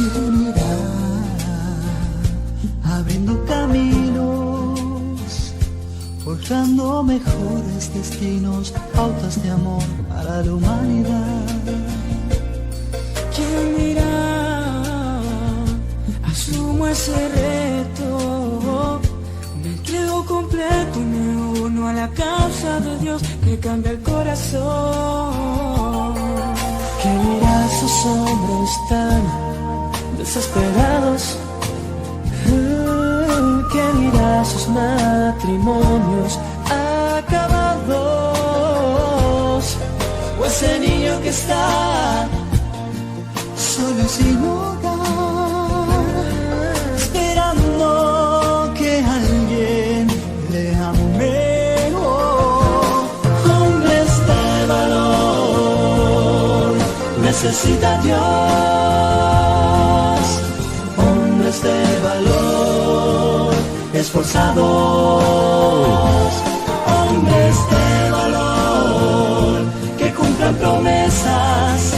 ¿Quién irá abriendo caminos, forjando mejores destinos, pautas de amor para la humanidad? ¿Quién irá? Asumo ese reto, me entrego completo y me uno a la causa de Dios que cambia el corazón. ¿Quién irá? Sus hombros tan desesperados. ¿Quién irá? Sus matrimonios acabados, O ese niño que está solo y sin hogar, esperando que alguien le ame. Hombres de valor, necesita Dios. Hombres de valor, esforzados. Hombres de valor, que cumplan promesas,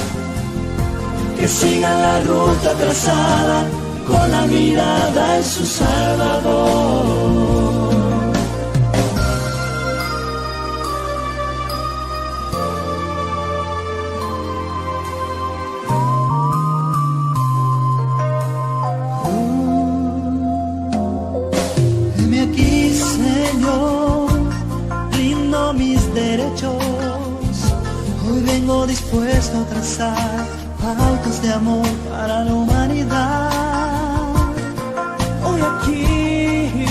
que sigan la ruta trazada con la mirada en su Salvador. Heme aquí, Señor, rindo mis derechos. Hoy vengo dispuesto a trazar pautas de amor para la humanidad. hoy aquí,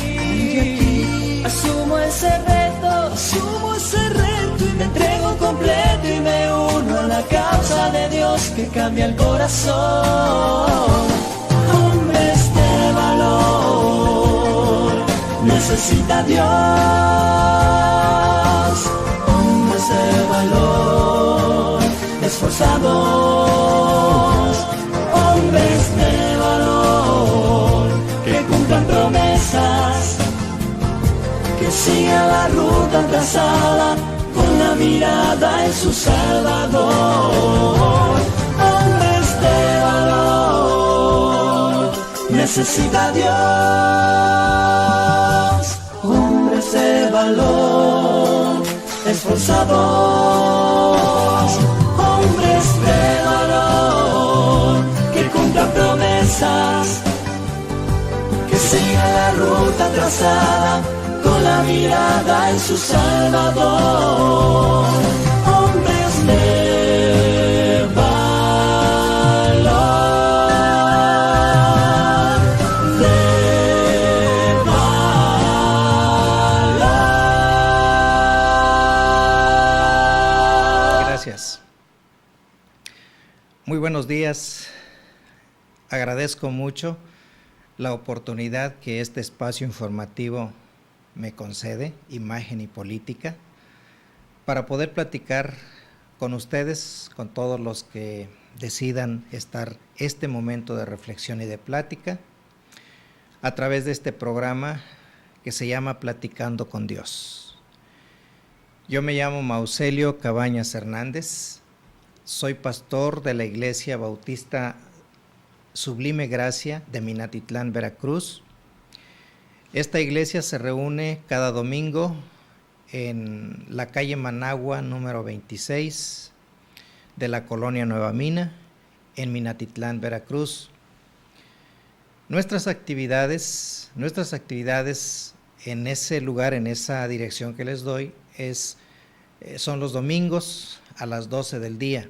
asumo ese reto Y me entrego completo y me uno a la causa de Dios que cambia el corazón. Hombres de valor, necesita Dios. Hombres de valor, esforzados. Hombres de valor, que cumplan promesas, que sigan la ruta trazada con la mirada en su Salvador. Hombres de valor, necesita Dios. Hombres de valor, esforzados. Hombres de valor, que cumplan promesas, que sigan la ruta trazada con la mirada en su Salvador. Hombres de valor, de valor. Gracias. Muy buenos días. Agradezco mucho la oportunidad que este espacio informativo me concede, Imagen y Política, para poder platicar con ustedes, con todos los que decidan estar este momento de reflexión y de plática, a través de este programa que se llama Platicando con Dios. Yo me llamo Mauselio Cabañas Hernández, soy pastor de la Iglesia Bautista Sublime Gracia de Minatitlán, Veracruz. Esta iglesia se reúne cada domingo en la calle Managua número 26 de la colonia Nueva Mina, en Minatitlán, Veracruz. Nuestras actividades en ese lugar, en esa dirección que les doy, son los domingos a las 12 del día.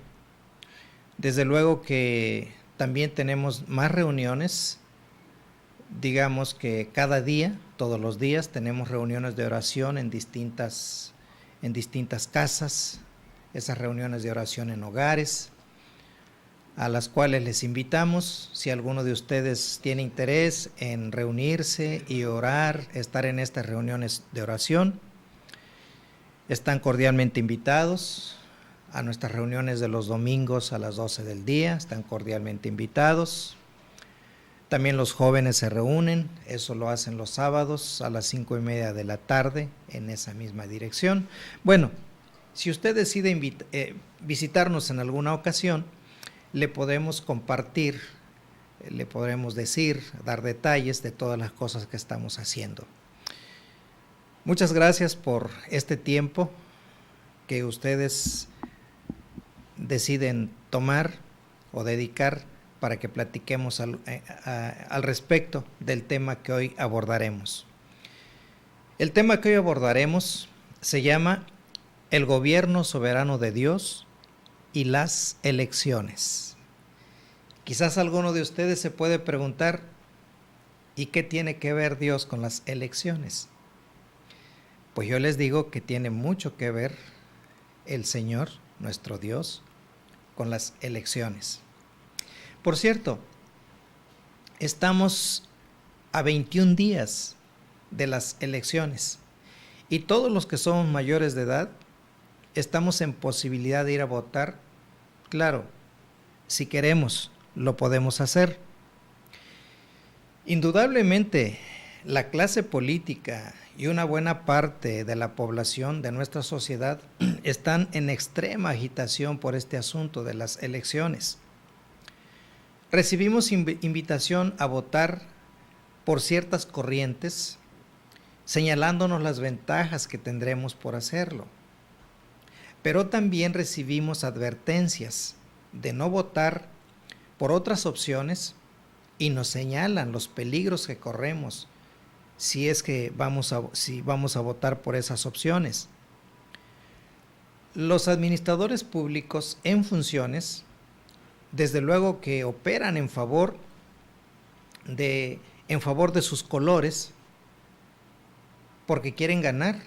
Desde luego que también tenemos más reuniones. Digamos que cada día, todos los días, tenemos reuniones de oración en distintas casas, esas reuniones de oración en hogares, a las cuales les invitamos. Si alguno de ustedes tiene interés en reunirse y orar, estar en estas reuniones de oración, están cordialmente invitados a nuestras reuniones de los domingos a las 12 del día, están cordialmente invitados. También los jóvenes se reúnen, eso lo hacen los sábados a las 5:30 de la tarde en esa misma dirección. Bueno, si usted decide visitarnos en alguna ocasión, le podemos compartir le podremos decir, dar detalles de todas las cosas que estamos haciendo. Muchas gracias por este tiempo que ustedes deciden tomar o dedicar para que platiquemos al respecto del tema que hoy abordaremos. El tema que hoy abordaremos se llama El gobierno soberano de Dios y las elecciones. Quizás alguno de ustedes se puede preguntar, ¿y qué tiene que ver Dios con las elecciones? Pues yo les digo que tiene mucho que ver el Señor, nuestro Dios, con las elecciones. Por cierto, estamos a 21 días de las elecciones y todos los que somos mayores de edad estamos en posibilidad de ir a votar. Claro, si queremos, lo podemos hacer. Indudablemente, la clase política y una buena parte de la población de nuestra sociedad están en extrema agitación por este asunto de las elecciones. Recibimos invitación a votar por ciertas corrientes, señalándonos las ventajas que tendremos por hacerlo. Pero también recibimos advertencias de no votar por otras opciones y nos señalan los peligros que corremos si vamos a votar por esas opciones. Los administradores públicos en funciones, desde luego que operan en favor de sus colores, porque quieren ganar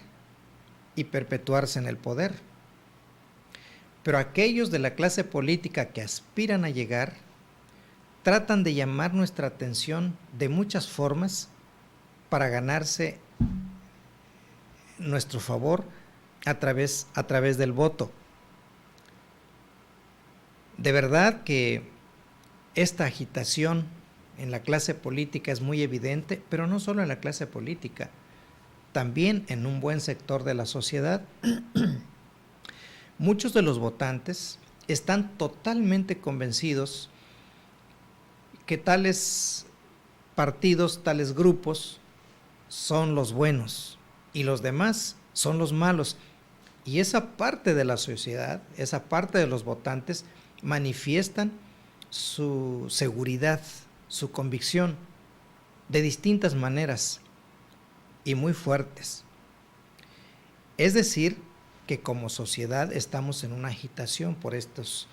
y perpetuarse en el poder. Pero aquellos de la clase política que aspiran a llegar tratan de llamar nuestra atención de muchas formas para ganarse nuestro favor a través del voto. De verdad que esta agitación en la clase política es muy evidente, pero no solo en la clase política, también en un buen sector de la sociedad. Muchos de los votantes están totalmente convencidos que tales partidos, tales grupos son los buenos y los demás son los malos. Y esa parte de la sociedad, esa parte de los votantes manifiestan su seguridad, su convicción de distintas maneras y muy fuertes. Es decir, que como sociedad estamos en una agitación por estos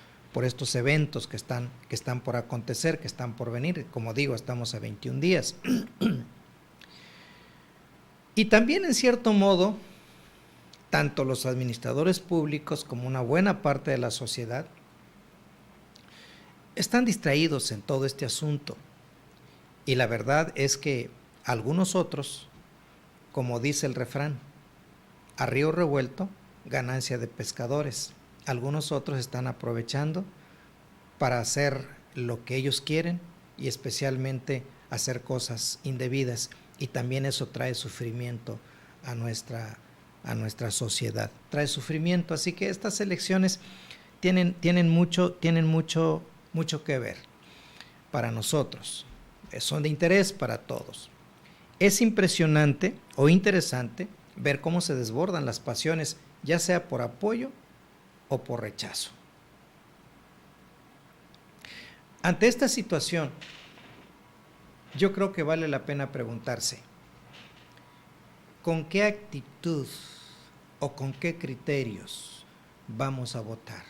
eventos que están por acontecer, que están por venir. Como digo, estamos a 21 días. Y también, en cierto modo, tanto los administradores públicos como una buena parte de la sociedad están distraídos en todo este asunto. Y la verdad es que algunos otros, como dice el refrán, a río revuelto, ganancia de pescadores. Algunos otros están aprovechando para hacer lo que ellos quieren y especialmente hacer cosas indebidas, y también eso trae sufrimiento a nuestra sociedad, trae sufrimiento. Así que estas elecciones tienen mucho que ver para nosotros, son de interés para todos. Es impresionante o interesante ver cómo se desbordan las pasiones, ya sea por apoyo o por rechazo. Ante esta situación, yo creo que vale la pena preguntarse, ¿con qué actitud o con qué criterios vamos a votar?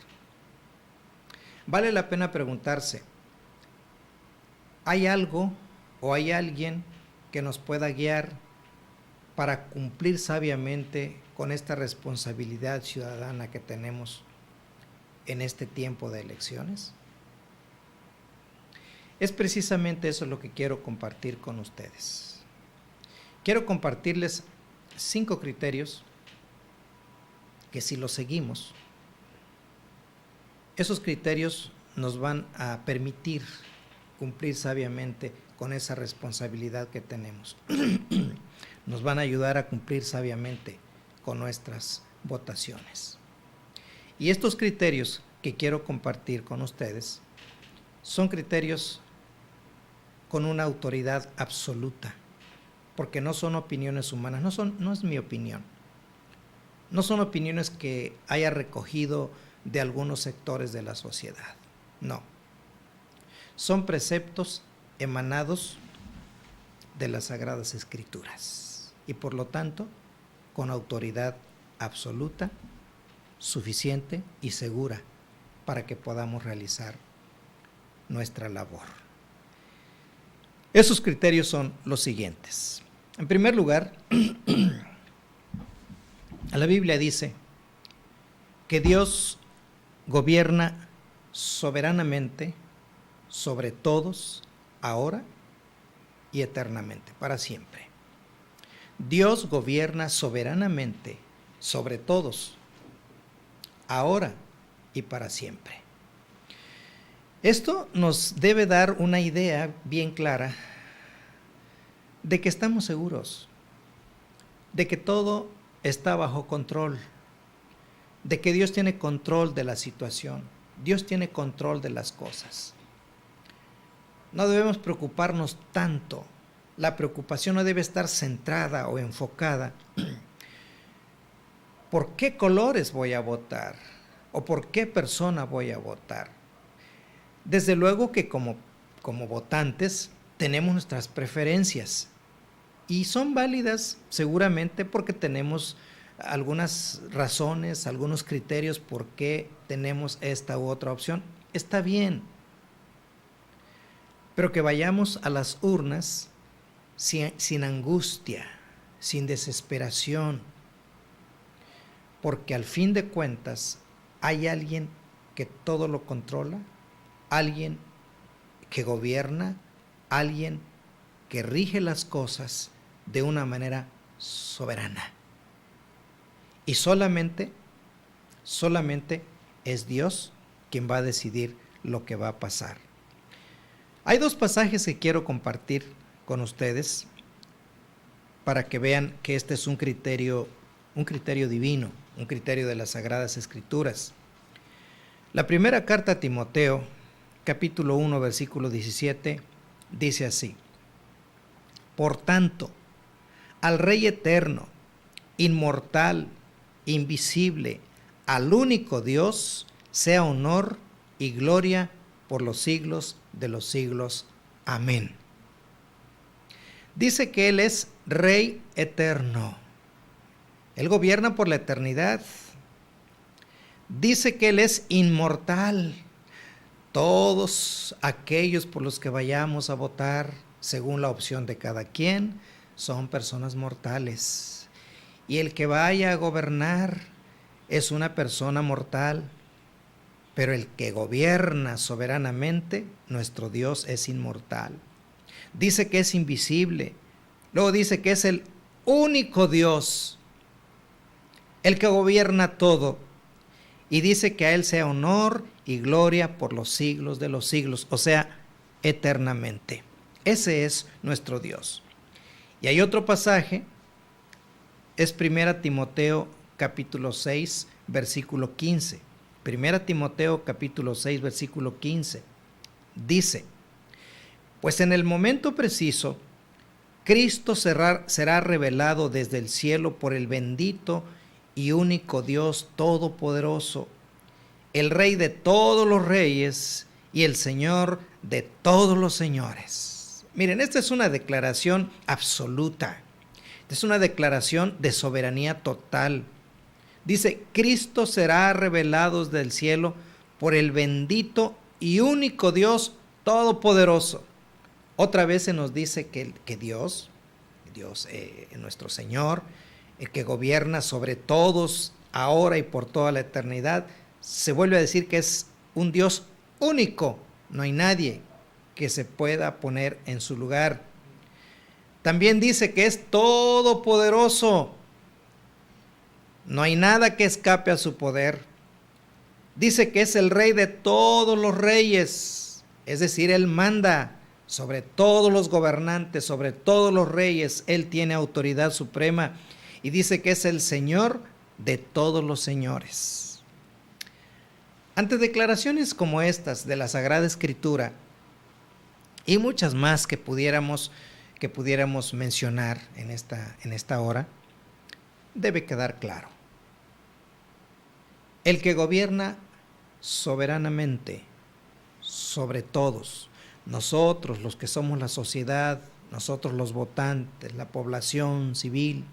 Vale la pena preguntarse, ¿hay algo o hay alguien que nos pueda guiar para cumplir sabiamente con esta responsabilidad ciudadana que tenemos en este tiempo de elecciones? Es precisamente eso lo que quiero compartir con ustedes. Quiero compartirles 5 criterios que, si los seguimos, esos criterios nos van a permitir cumplir sabiamente con esa responsabilidad que tenemos. Nos van a ayudar a cumplir sabiamente con nuestras votaciones. Y estos criterios que quiero compartir con ustedes son criterios con una autoridad absoluta, porque no son opiniones humanas, no es mi opinión, no son opiniones que haya recogido de algunos sectores de la sociedad, no, son preceptos emanados de las Sagradas Escrituras y por lo tanto con autoridad absoluta, suficiente y segura para que podamos realizar nuestra labor. Esos criterios son los siguientes. En primer lugar, la Biblia dice que Dios gobierna soberanamente sobre todos, ahora y eternamente, para siempre. Dios gobierna soberanamente sobre todos, ahora y para siempre. Esto nos debe dar una idea bien clara de que estamos seguros, de que todo está bajo control, de que Dios tiene control de la situación, Dios tiene control de las cosas. No debemos preocuparnos tanto. La preocupación no debe estar centrada o enfocada. ¿Por qué colores voy a votar? ¿O por qué persona voy a votar? Desde luego que como votantes tenemos nuestras preferencias y son válidas seguramente porque tenemos algunas razones, algunos criterios por qué tenemos esta u otra opción. Está bien, pero que vayamos a las urnas sin angustia, sin desesperación, porque al fin de cuentas hay alguien que todo lo controla, alguien que gobierna, alguien que rige las cosas de una manera soberana. Y solamente es Dios quien va a decidir lo que va a pasar. Hay dos pasajes que quiero compartir con ustedes para que vean que este es un criterio divino, un criterio de las Sagradas Escrituras. La primera carta a Timoteo, capítulo 1, versículo 17, dice así: Por tanto, al Rey eterno, inmortal, invisible, al único Dios, sea honor y gloria por los siglos de los siglos. Amén. Dice que Él es Rey eterno. Él gobierna por la eternidad. Dice que Él es inmortal. Todos aquellos por los que vayamos a votar, según la opción de cada quien, son personas mortales. Y el que vaya a gobernar es una persona mortal. Pero el que gobierna soberanamente, nuestro Dios es inmortal. Dice que es invisible. Luego dice que es el único Dios, el que gobierna todo. Y dice que a Él sea honor y gloria por los siglos de los siglos, o sea, eternamente. Ese es nuestro Dios. Y hay otro pasaje, es 1 Timoteo capítulo 6, versículo 15. 1 Timoteo capítulo 6, versículo 15. Dice: Pues en el momento preciso, Cristo será revelado desde el cielo por el bendito y único Dios Todopoderoso, el Rey de todos los reyes y el Señor de todos los señores. Miren, esta es una declaración absoluta. Es una declaración de soberanía total. Dice: Cristo será revelado desde el cielo por el bendito y único Dios Todopoderoso. Otra vez se nos dice que Dios, nuestro Señor, el que gobierna sobre todos ahora y por toda la eternidad, se vuelve a decir que es un Dios único. No hay nadie que se pueda poner en su lugar. También dice que es todopoderoso. No hay nada que escape a su poder. Dice que es el Rey de todos los reyes, es decir, Él manda sobre todos los gobernantes, sobre todos los reyes. Él tiene autoridad suprema. Y dice que es el Señor de todos los señores. Ante declaraciones como estas de la Sagrada Escritura, y muchas más que pudiéramos mencionar en esta hora, debe quedar claro. El que gobierna soberanamente sobre todos, nosotros los que somos la sociedad, nosotros los votantes, la población civil,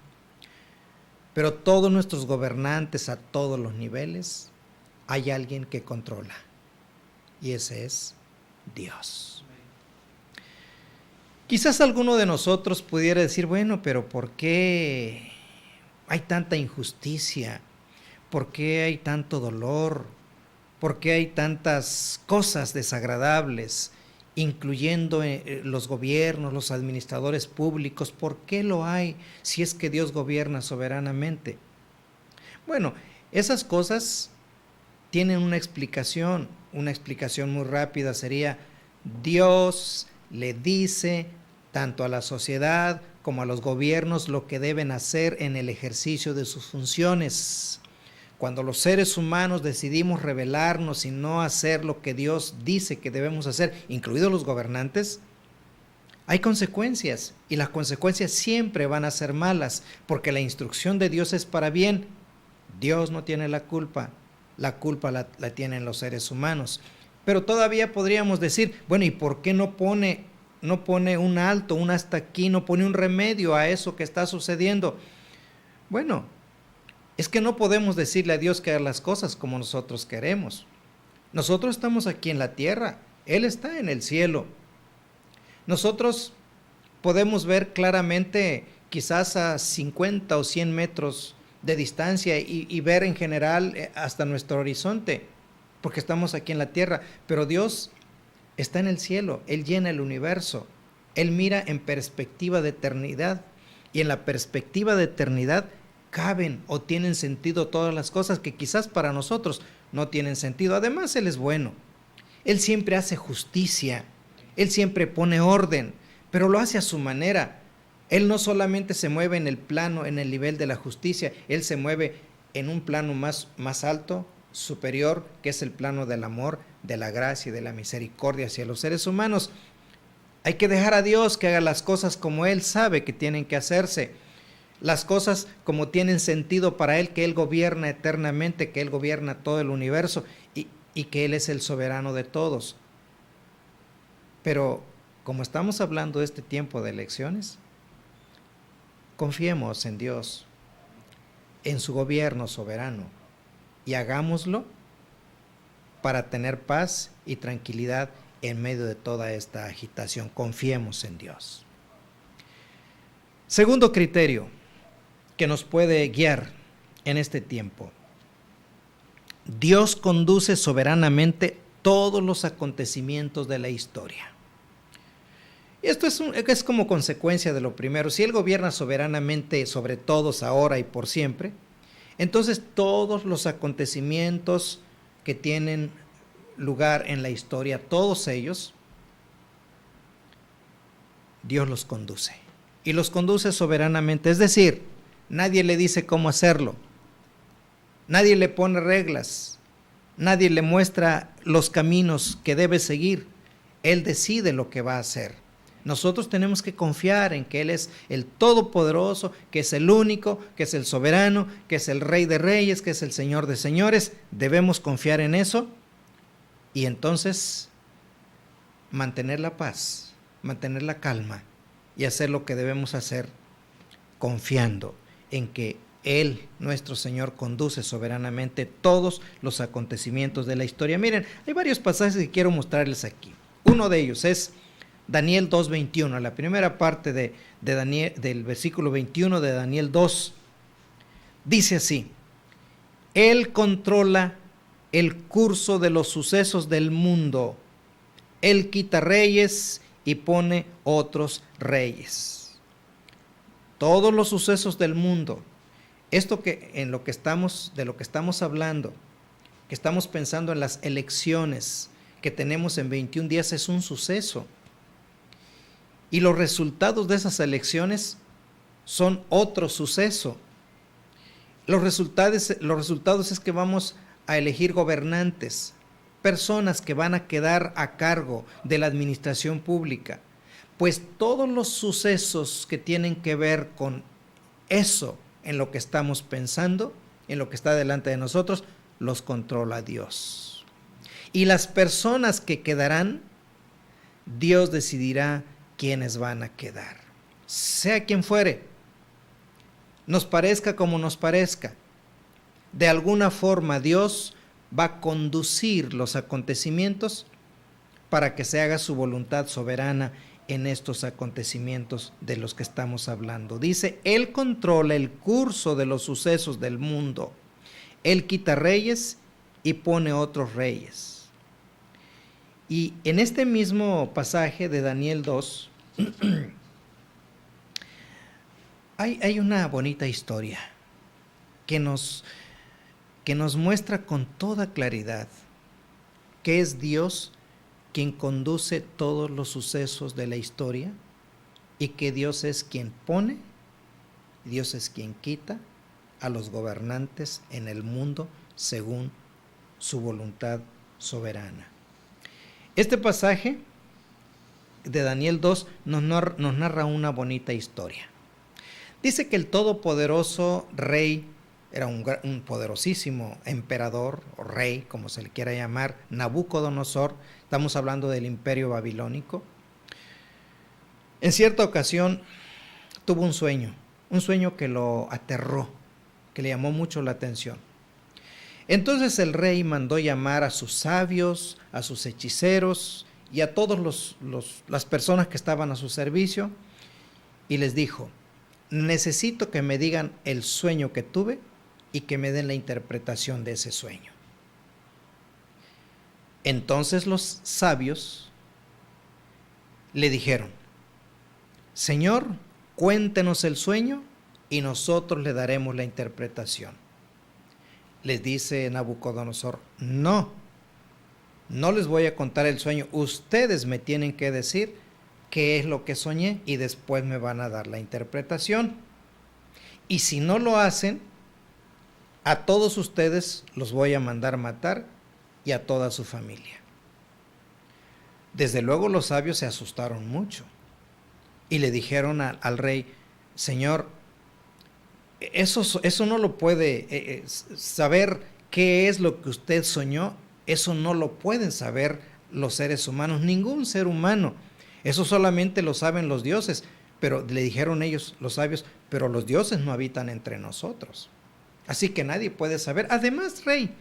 pero todos nuestros gobernantes a todos los niveles, hay alguien que controla, y ese es Dios. Quizás alguno de nosotros pudiera decir, bueno, pero ¿por qué hay tanta injusticia? ¿Por qué hay tanto dolor? ¿Por qué hay tantas cosas desagradables, incluyendo los gobiernos, los administradores públicos? ¿Por qué lo hay si es que Dios gobierna soberanamente? Bueno, esas cosas tienen una explicación muy rápida sería: Dios le dice tanto a la sociedad como a los gobiernos lo que deben hacer en el ejercicio de sus funciones. Cuando los seres humanos decidimos rebelarnos y no hacer lo que Dios dice que debemos hacer, incluidos los gobernantes, hay consecuencias, y las consecuencias siempre van a ser malas, porque la instrucción de Dios es para bien. Dios no tiene la culpa la tienen los seres humanos. Pero todavía podríamos decir, bueno, ¿y por qué no pone un alto, un hasta aquí, no pone un remedio a eso que está sucediendo? Bueno, es que no podemos decirle a Dios que haga las cosas como nosotros queremos. Nosotros estamos aquí en la tierra, Él está en el cielo. Nosotros podemos ver claramente quizás a 50 o 100 metros de distancia y ver en general hasta nuestro horizonte, porque estamos aquí en la tierra, pero Dios está en el cielo, Él llena el universo, Él mira en perspectiva de eternidad, y en la perspectiva de eternidad caben o tienen sentido todas las cosas que quizás para nosotros no tienen sentido. Además, Él es bueno, Él siempre hace justicia, Él siempre pone orden, pero lo hace a su manera. Él no solamente se mueve en el plano, en el nivel de la justicia, Él se mueve en un plano más alto, superior, que es el plano del amor, de la gracia y de la misericordia hacia los seres humanos. Hay que dejar a Dios que haga las cosas como Él sabe que tienen que hacerse, las cosas como tienen sentido para Él, que Él gobierna eternamente, que Él gobierna todo el universo y que Él es el soberano de todos. Pero como estamos hablando de este tiempo de elecciones, confiemos en Dios, en su gobierno soberano, y hagámoslo para tener paz y tranquilidad en medio de toda esta agitación. Confiemos en Dios. Segundo criterio que nos puede guiar en este tiempo: Dios conduce soberanamente todos los acontecimientos de la historia. Esto es como consecuencia de lo primero. Si Él gobierna soberanamente sobre todos ahora y por siempre, entonces todos los acontecimientos que tienen lugar en la historia, todos ellos, Dios los conduce. Y los conduce soberanamente. Es decir, nadie le dice cómo hacerlo. Nadie le pone reglas. Nadie le muestra los caminos que debe seguir. Él decide lo que va a hacer. Nosotros tenemos que confiar en que Él es el Todopoderoso, que es el único, que es el soberano, que es el Rey de Reyes, que es el Señor de Señores. Debemos confiar en eso y entonces mantener la paz, mantener la calma y hacer lo que debemos hacer, confiando en que Él, nuestro Señor, conduce soberanamente todos los acontecimientos de la historia. Miren, hay varios pasajes que quiero mostrarles aquí. Uno de ellos es Daniel 2:21, la primera parte de Daniel, del versículo 21 de Daniel 2, dice así: Él controla el curso de los sucesos del mundo, Él quita reyes y pone otros reyes. Todos los sucesos del mundo, esto de lo que estamos hablando, que estamos pensando en las elecciones que tenemos en 21 días, es un suceso. Y los resultados de esas elecciones son otro suceso. Los resultados es que vamos a elegir gobernantes, personas que van a quedar a cargo de la administración pública, pues todos los sucesos que tienen que ver con eso en lo que estamos pensando, en lo que está delante de nosotros, los controla Dios. Y las personas que quedarán, Dios decidirá quiénes van a quedar. Sea quien fuere, nos parezca como nos parezca, de alguna forma Dios va a conducir los acontecimientos para que se haga su voluntad soberana en estos acontecimientos de los que estamos hablando. Dice, Él controla el curso de los sucesos del mundo. Él quita reyes y pone otros reyes. Y en este mismo pasaje de Daniel 2, hay una bonita historia que nos muestra con toda claridad que es Dios quien conduce todos los sucesos de la historia y que Dios es quien pone, Dios es quien quita a los gobernantes en el mundo según su voluntad soberana. Este pasaje de Daniel 2 nos narra una bonita historia. Dice que el todopoderoso rey, era un poderosísimo emperador o rey, como se le quiera llamar, Nabucodonosor, estamos hablando del imperio babilónico. En cierta ocasión tuvo un sueño que lo aterró, que le llamó mucho la atención. Entonces el rey mandó llamar a sus sabios, a sus hechiceros y a todas las personas que estaban a su servicio y les dijo, necesito que me digan el sueño que tuve y que me den la interpretación de ese sueño. Entonces los sabios le dijeron, Señor, cuéntenos el sueño y nosotros le daremos la interpretación. Les dice Nabucodonosor, no les voy a contar el sueño, ustedes me tienen que decir qué es lo que soñé y después me van a dar la interpretación. Y si no lo hacen, a todos ustedes los voy a mandar matar y a toda su familia. Desde luego los sabios se asustaron mucho y le dijeron al rey, Señor, eso no lo puede saber qué es lo que usted soñó, eso no lo pueden saber los seres humanos, ningún ser humano, eso solamente lo saben los dioses, pero le dijeron ellos, los sabios, pero los dioses no habitan entre nosotros, así que nadie puede saber. Además, rey,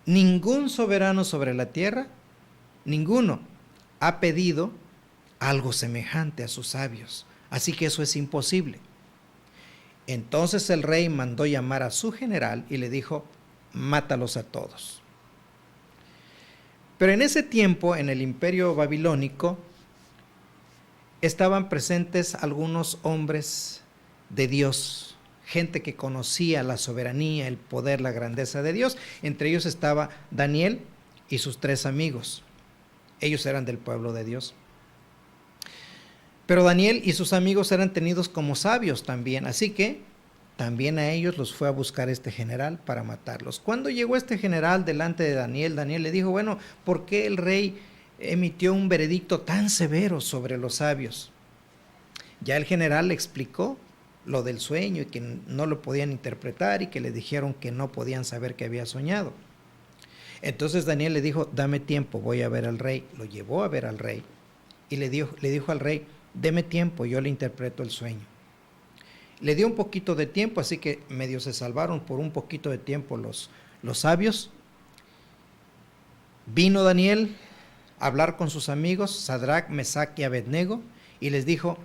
ningún soberano sobre la tierra, ninguno, ha pedido algo semejante a sus sabios, así que eso es imposible. Entonces el rey mandó llamar a su general y le dijo, mátalos a todos. Pero en ese tiempo, en el imperio babilónico, estaban presentes algunos hombres de Dios, gente que conocía la soberanía, el poder, la grandeza de Dios. Entre ellos estaba Daniel y sus 3 amigos. Ellos eran del pueblo de Dios. Pero Daniel y sus amigos eran tenidos como sabios también, así que también a ellos los fue a buscar este general para matarlos. Cuando llegó este general delante de Daniel, Daniel le dijo, bueno, ¿por qué el rey emitió un veredicto tan severo sobre los sabios? Ya el general le explicó lo del sueño y que no lo podían interpretar y que le dijeron que no podían saber que había soñado. Entonces Daniel le dijo, dame tiempo, voy a ver al rey. Lo llevó a ver al rey y le dijo al rey, deme tiempo, yo le interpreto el sueño. Le dio un poquito de tiempo, así que medio se salvaron por un poquito de tiempo los sabios. Vino Daniel a hablar con sus amigos, Sadrach, Mesach y Abednego, y les dijo,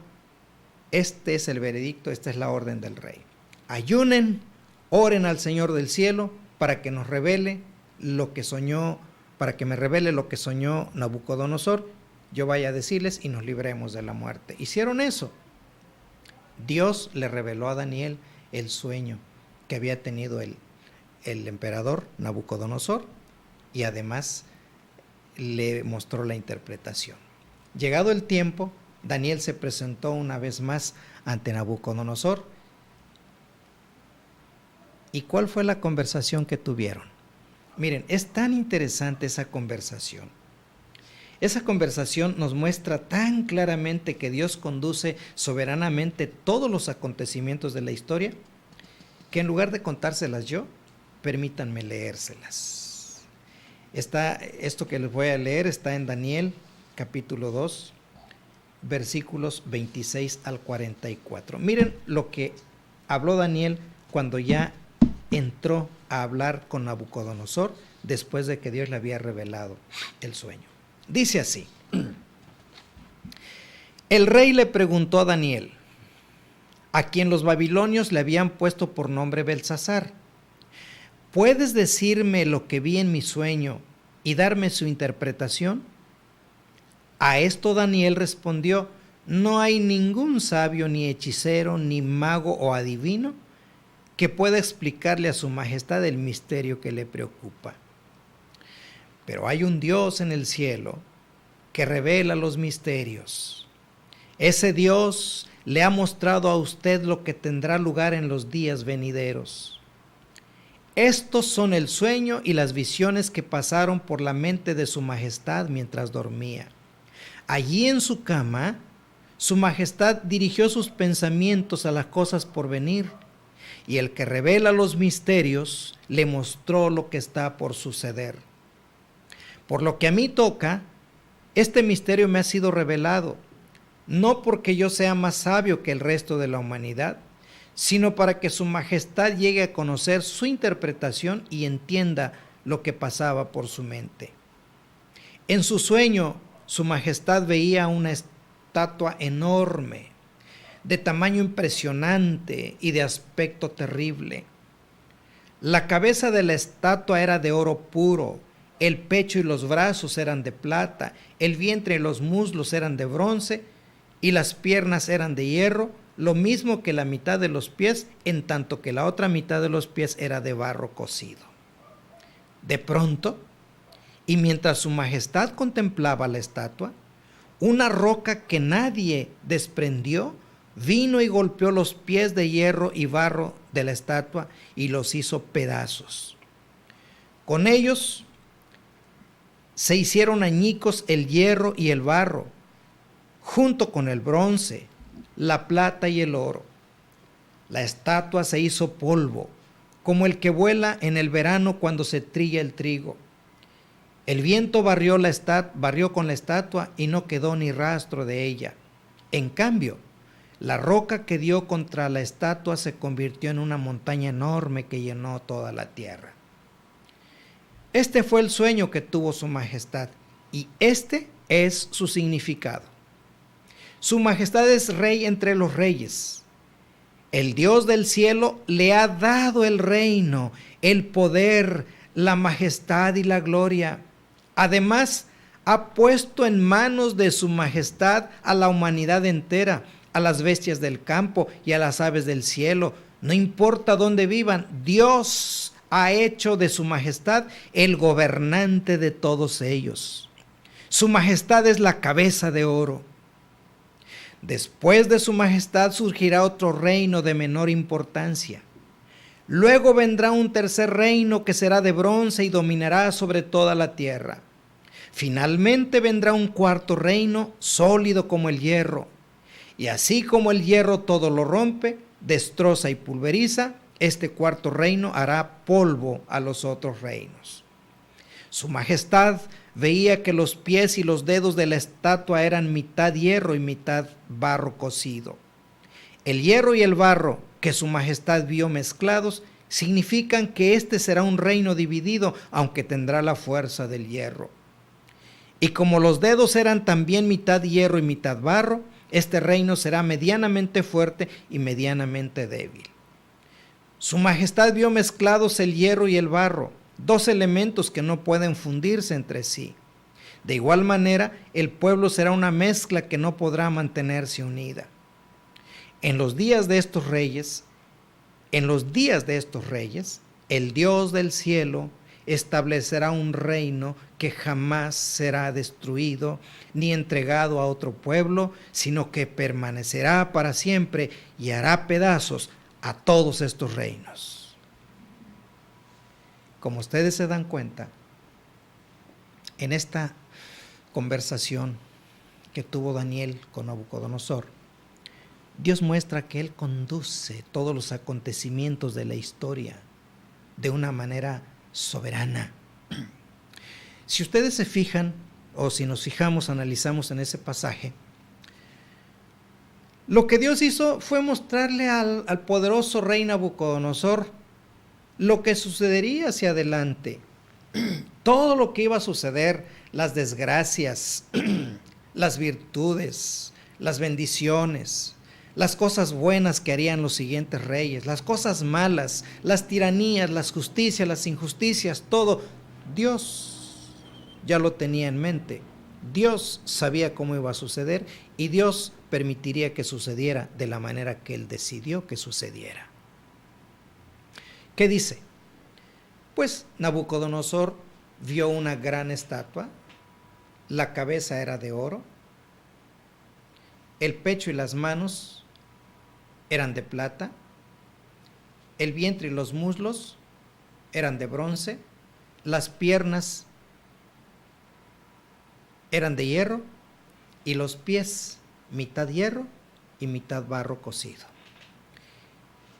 este es el veredicto, esta es la orden del rey. Ayunen, oren al Señor del cielo para que nos revele lo que soñó, para que me revele lo que soñó Nabucodonosor, yo vaya a decirles y nos libremos de la muerte. Hicieron eso. Dios le reveló a Daniel el sueño que había tenido el emperador Nabucodonosor y además le mostró la interpretación. Llegado el tiempo, Daniel se presentó una vez más ante Nabucodonosor. ¿Y cuál fue la conversación que tuvieron? Miren, es tan interesante esa conversación. Esa conversación nos muestra tan claramente que Dios conduce soberanamente todos los acontecimientos de la historia, que en lugar de contárselas yo, permítanme leérselas. Esto que les voy a leer está en Daniel, capítulo 2, versículos 26 al 44. Miren lo que habló Daniel cuando ya entró a hablar con Nabucodonosor después de que Dios le había revelado el sueño. Dice así: el rey le preguntó a Daniel, a quien los babilonios le habían puesto por nombre Beltsasar: ¿puedes decirme lo que vi en mi sueño y darme su interpretación? A esto Daniel respondió: no hay ningún sabio, ni hechicero, ni mago o adivino que pueda explicarle a su majestad el misterio que le preocupa. Pero hay un Dios en el cielo que revela los misterios. Ese Dios le ha mostrado a usted lo que tendrá lugar en los días venideros. Estos son el sueño y las visiones que pasaron por la mente de su majestad mientras dormía. Allí en su cama, su majestad dirigió sus pensamientos a las cosas por venir, y el que revela los misterios le mostró lo que está por suceder. Por lo que a mí toca, este misterio me ha sido revelado, no porque yo sea más sabio que el resto de la humanidad, sino para que su majestad llegue a conocer su interpretación y entienda lo que pasaba por su mente. En su sueño, su majestad veía una estatua enorme, de tamaño impresionante y de aspecto terrible. La cabeza de la estatua era de oro puro, el pecho y los brazos eran de plata, el vientre y los muslos eran de bronce, y las piernas eran de hierro, lo mismo que la mitad de los pies, en tanto que la otra mitad de los pies era de barro cocido. De pronto, y mientras su majestad contemplaba la estatua, una roca que nadie desprendió vino y golpeó los pies de hierro y barro de la estatua y los hizo pedazos. Con ellos se hicieron añicos el hierro y el barro, junto con el bronce, la plata y el oro. La estatua se hizo polvo, como el que vuela en el verano cuando se trilla el trigo. El viento barrió con la estatua y no quedó ni rastro de ella. En cambio, la roca que dio contra la estatua se convirtió en una montaña enorme que llenó toda la tierra. Este fue el sueño que tuvo su majestad, y este es su significado. Su majestad es rey entre los reyes. El Dios del cielo le ha dado el reino, el poder, la majestad y la gloria. Además, ha puesto en manos de su majestad a la humanidad entera, a las bestias del campo y a las aves del cielo. No importa dónde vivan, Dios ha hecho de su majestad el gobernante de todos ellos. Su majestad es la cabeza de oro. Después de su majestad surgirá otro reino de menor importancia. Luego vendrá un tercer reino que será de bronce y dominará sobre toda la tierra. Finalmente vendrá un cuarto reino sólido como el hierro. Y así como el hierro todo lo rompe, destroza y pulveriza, este cuarto reino hará polvo a los otros reinos. Su majestad veía que los pies y los dedos de la estatua eran mitad hierro y mitad barro cocido. El hierro y el barro que su majestad vio mezclados significan que este será un reino dividido, aunque tendrá la fuerza del hierro. Y como los dedos eran también mitad hierro y mitad barro, este reino será medianamente fuerte y medianamente débil. Su majestad vio mezclados el hierro y el barro, dos elementos que no pueden fundirse entre sí. De igual manera, el pueblo será una mezcla que no podrá mantenerse unida. En los días de estos reyes, el Dios del cielo establecerá un reino que jamás será destruido ni entregado a otro pueblo, sino que permanecerá para siempre y hará pedazos a todos estos reinos. como ustedes se dan cuenta, en esta conversación que tuvo Daniel con Nabucodonosor, Dios muestra que Él conduce todos los acontecimientos de la historia de una manera soberana. Si ustedes se fijan, o si nos fijamos, analizamos en ese pasaje, lo que Dios hizo fue mostrarle al poderoso rey Nabucodonosor lo que sucedería hacia adelante, todo lo que iba a suceder, las desgracias, las virtudes, las bendiciones, las cosas buenas que harían los siguientes reyes, las cosas malas, las tiranías, las justicias, las injusticias, todo. Dios ya lo tenía en mente. Dios sabía cómo iba a suceder y Dios permitiría que sucediera de la manera que Él decidió que sucediera. ¿Qué dice? Pues Nabucodonosor vio una gran estatua, la cabeza era de oro, el pecho y las manos eran de plata, el vientre y los muslos eran de bronce, las piernas eran de hierro y los pies mitad hierro y mitad barro cocido.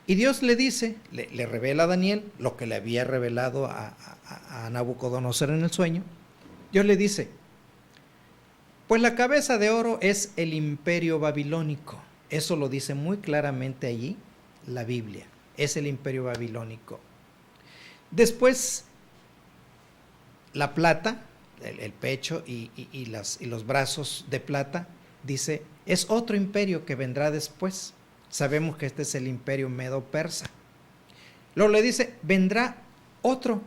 Y Dios le dice, le revela a Daniel lo que le había revelado a Nabucodonosor en el sueño. Dios le dice, pues la cabeza de oro es el imperio babilónico. Eso lo dice muy claramente allí la Biblia, es el imperio babilónico. Después, la plata, el pecho y los brazos de plata, dice, es otro imperio que vendrá después. Sabemos que este es el imperio medo-persa. Luego le dice, vendrá otro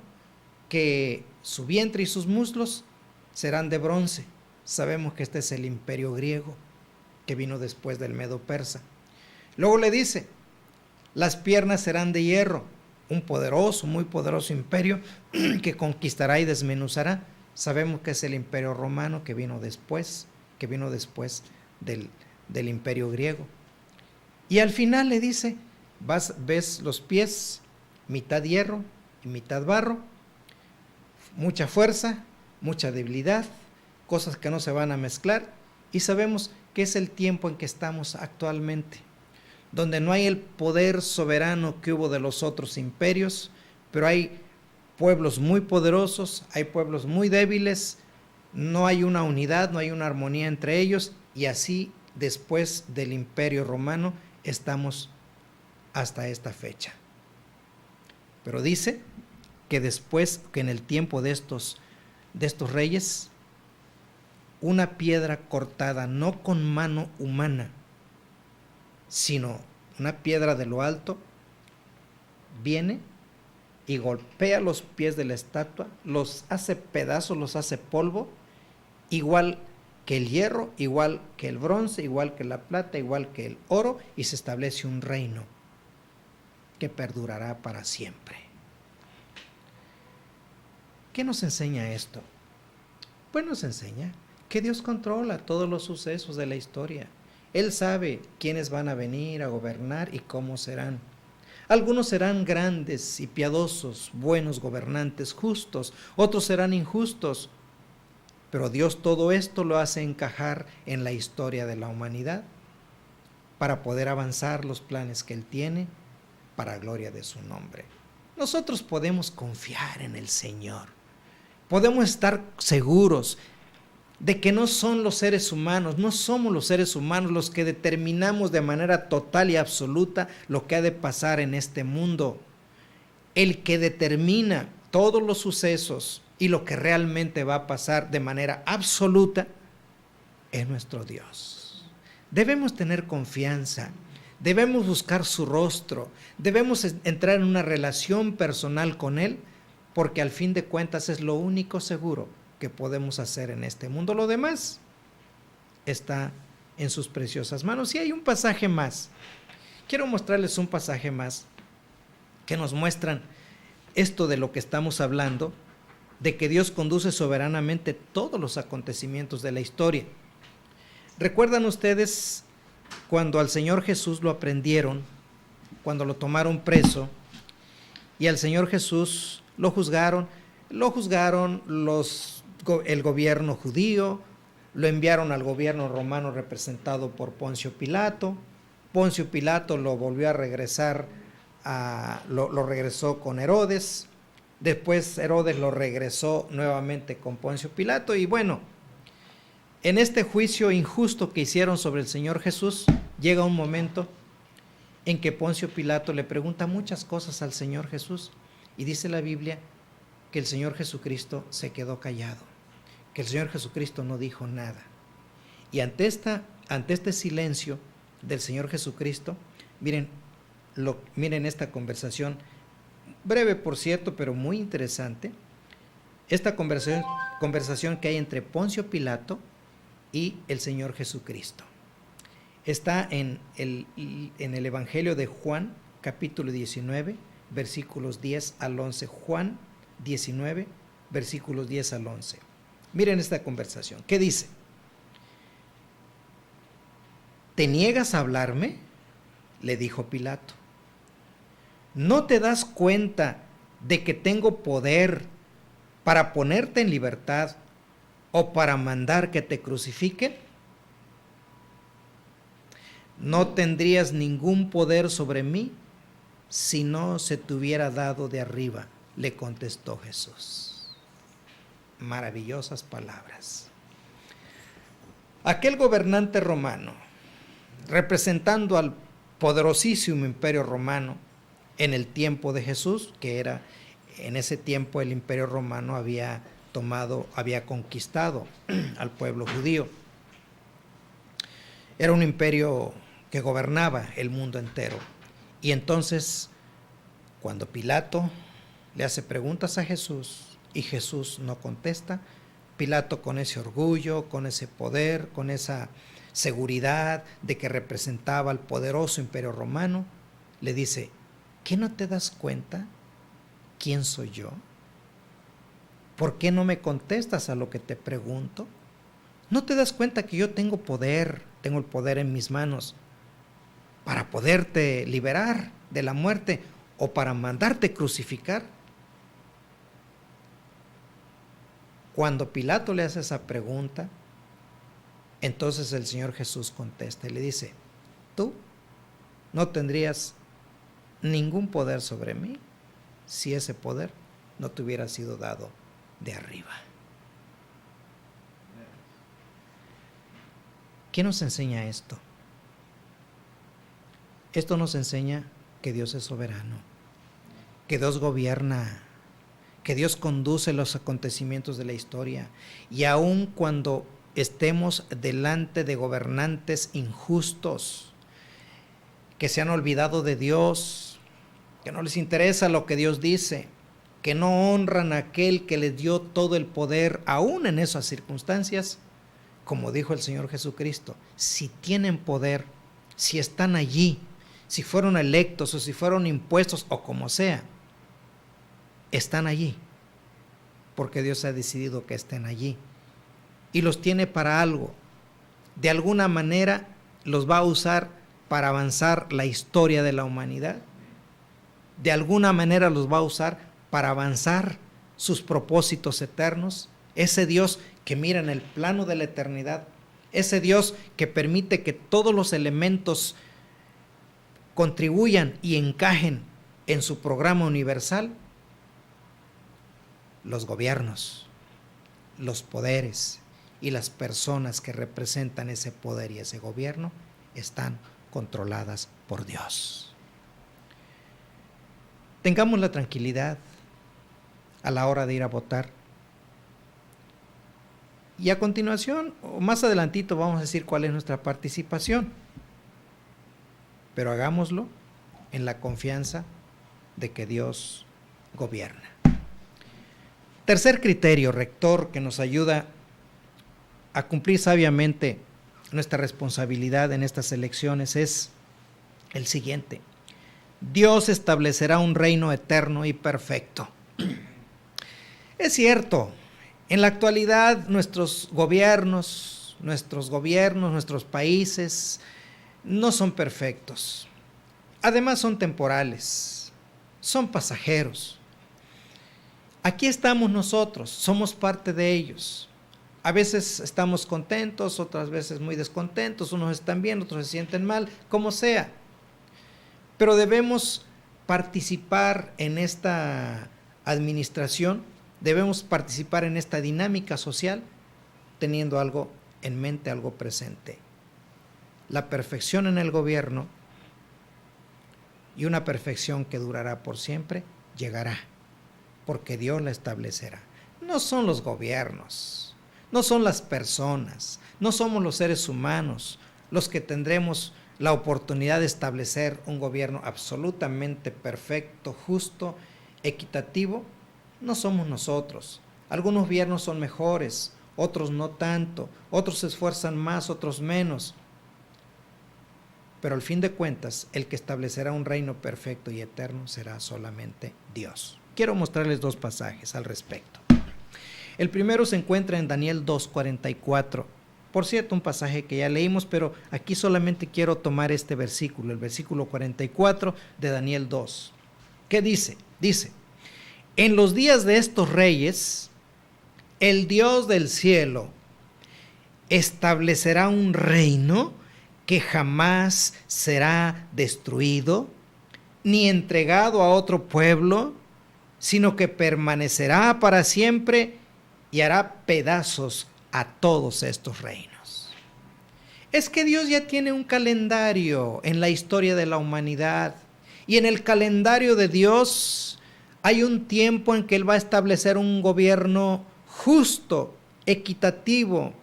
que su vientre y sus muslos serán de bronce. Sabemos que este es el imperio griego que vino después del medo-persa. Luego le dice, las piernas serán de hierro, un poderoso, muy poderoso imperio que conquistará y desmenuzará. Sabemos que es el imperio romano que vino después del imperio griego. Y al final le dice, ves los pies, mitad hierro y mitad barro, mucha fuerza, mucha debilidad, cosas que no se van a mezclar, y sabemos que es el tiempo en que estamos actualmente, donde no hay el poder soberano que hubo de los otros imperios, pero hay pueblos muy poderosos, hay pueblos muy débiles, no hay una unidad, no hay una armonía entre ellos, y así después del imperio romano estamos hasta esta fecha. Pero dice que después, que en el tiempo de estos reyes, una piedra cortada, no con mano humana, sino una piedra de lo alto, viene y golpea los pies de la estatua, los hace pedazos, los hace polvo, igual que el hierro, igual que el bronce, igual que la plata, igual que el oro, y se establece un reino que perdurará para siempre. ¿Qué nos enseña esto? Pues nos enseña que Dios controla todos los sucesos de la historia. Él sabe quiénes van a venir a gobernar y cómo serán. Algunos serán grandes y piadosos, buenos gobernantes, justos, otros serán injustos, pero Dios todo esto lo hace encajar en la historia de la humanidad para poder avanzar los planes que Él tiene para gloria de su nombre. Nosotros podemos confiar en el Señor, podemos estar seguros de que no son los seres humanos, no somos los seres humanos los que determinamos de manera total y absoluta lo que ha de pasar en este mundo. El que determina todos los sucesos y lo que realmente va a pasar de manera absoluta es nuestro Dios. Debemos tener confianza, debemos buscar su rostro, debemos entrar en una relación personal con Él, porque al fin de cuentas es lo único seguro que podemos hacer en este mundo. Lo demás está en sus preciosas manos. Y hay un pasaje más. Quiero mostrarles un pasaje más que nos muestran esto de lo que estamos hablando, de que Dios conduce soberanamente todos los acontecimientos de la historia. ¿Recuerdan ustedes cuando al Señor Jesús lo aprendieron, cuando lo tomaron preso, y al Señor Jesús Lo juzgaron el gobierno judío, lo enviaron al gobierno romano representado por Poncio Pilato. Poncio Pilato lo volvió a regresar, lo regresó con Herodes. Después Herodes lo regresó nuevamente con Poncio Pilato. Y bueno, en este juicio injusto que hicieron sobre el Señor Jesús, llega un momento en que Poncio Pilato le pregunta muchas cosas al Señor Jesús. Y dice la Biblia que el Señor Jesucristo se quedó callado, que el Señor Jesucristo no dijo nada. Y ante este silencio del Señor Jesucristo, miren esta conversación, breve por cierto, pero muy interesante, esta conversación que hay entre Poncio Pilato y el Señor Jesucristo. Está en el Evangelio de Juan, capítulo 19, versículos 10 al 11. Juan 19, versículos 10 al 11. Miren esta conversación. ¿Qué dice? ¿Te niegas a hablarme?, le dijo Pilato. ¿No te das cuenta de que tengo poder para ponerte en libertad o para mandar que te crucifiquen? No tendrías ningún poder sobre mí si no se te hubiera dado de arriba, le contestó Jesús. Maravillosas palabras. Aquel gobernante romano, representando al poderosísimo imperio romano en el tiempo de Jesús, que era en ese tiempo el imperio romano había conquistado al pueblo judío. Era un imperio que gobernaba el mundo entero. Y entonces, cuando Pilato le hace preguntas a Jesús y Jesús no contesta, Pilato, con ese orgullo, con ese poder, con esa seguridad de que representaba al poderoso imperio romano, le dice: ¿qué no te das cuenta quién soy yo? ¿Por qué no me contestas a lo que te pregunto? ¿No te das cuenta que yo tengo poder, tengo el poder en mis manos para poderte liberar de la muerte o para mandarte crucificar? Cuando Pilato le hace esa pregunta, entonces el Señor Jesús contesta y le dice: tú no tendrías ningún poder sobre mí si ese poder no te hubiera sido dado de arriba. ¿Qué nos enseña esto? Esto nos enseña que Dios es soberano, que Dios gobierna, que Dios conduce los acontecimientos de la historia, y aun cuando estemos delante de gobernantes injustos, que se han olvidado de Dios, que no les interesa lo que Dios dice, que no honran a aquel que les dio todo el poder, aún en esas circunstancias, como dijo el Señor Jesucristo, si tienen poder, si están allí, si fueron electos o si fueron impuestos o como sea, están allí, porque Dios ha decidido que estén allí y los tiene para algo. De alguna manera los va a usar para avanzar la historia de la humanidad. De alguna manera los va a usar para avanzar sus propósitos eternos. Ese Dios que mira en el plano de la eternidad, ese Dios que permite que todos los elementos contribuyan y encajen en su programa universal. Los gobiernos, los poderes y las personas que representan ese poder y ese gobierno están controladas por Dios. Tengamos la tranquilidad a la hora de ir a votar. Y a continuación, o más adelantito, vamos a decir cuál es nuestra participación. Pero hagámoslo en la confianza de que Dios gobierna. Tercer criterio rector que nos ayuda a cumplir sabiamente nuestra responsabilidad en estas elecciones es el siguiente: Dios establecerá un reino eterno y perfecto. Es cierto, en la actualidad nuestros gobiernos, nuestros países no son perfectos. Además son temporales, son pasajeros. Aquí estamos nosotros, somos parte de ellos. A veces estamos contentos, otras veces muy descontentos, unos están bien, otros se sienten mal, como sea. Pero debemos participar en esta administración, debemos participar en esta dinámica social, teniendo algo en mente, algo presente. La perfección en el gobierno y una perfección que durará por siempre, llegará, porque Dios la establecerá. No son los gobiernos, no son las personas, no somos los seres humanos los que tendremos la oportunidad de establecer un gobierno absolutamente perfecto, justo, equitativo. No somos nosotros. Algunos gobiernos son mejores, otros no tanto, otros se esfuerzan más, otros menos. Pero al fin de cuentas, el que establecerá un reino perfecto y eterno será solamente Dios. Quiero mostrarles 2 pasajes al respecto. El primero se encuentra en Daniel 2:44. Por cierto, un pasaje que ya leímos, pero aquí solamente quiero tomar este versículo, el versículo 44 de Daniel 2. ¿Qué dice? Dice: en los días de estos reyes, el Dios del cielo establecerá un reino que jamás será destruido, ni entregado a otro pueblo, sino que permanecerá para siempre y hará pedazos a todos estos reinos. Es que Dios ya tiene un calendario en la historia de la humanidad, y en el calendario de Dios hay un tiempo en que Él va a establecer un gobierno justo, equitativo,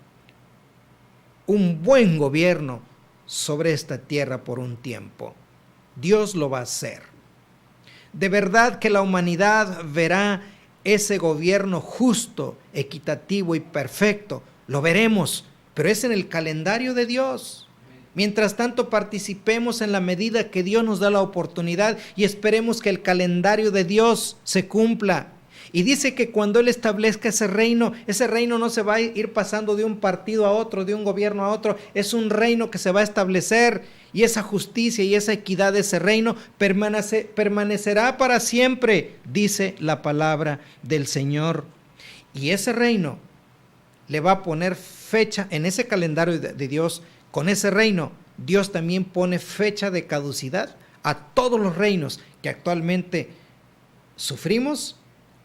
un buen gobierno sobre esta tierra por un tiempo. Dios lo va a hacer. De verdad que la humanidad verá ese gobierno justo, equitativo y perfecto. Lo veremos, pero es en el calendario de Dios. Mientras tanto, participemos en la medida que Dios nos da la oportunidad y esperemos que el calendario de Dios se cumpla. Y dice que cuando Él establezca ese reino no se va a ir pasando de un partido a otro, de un gobierno a otro. Es un reino que se va a establecer, y esa justicia y esa equidad de ese reino permanecerá para siempre, dice la palabra del Señor. Y ese reino le va a poner fecha en ese calendario de Dios. Con ese reino, Dios también pone fecha de caducidad a todos los reinos que actualmente sufrimos,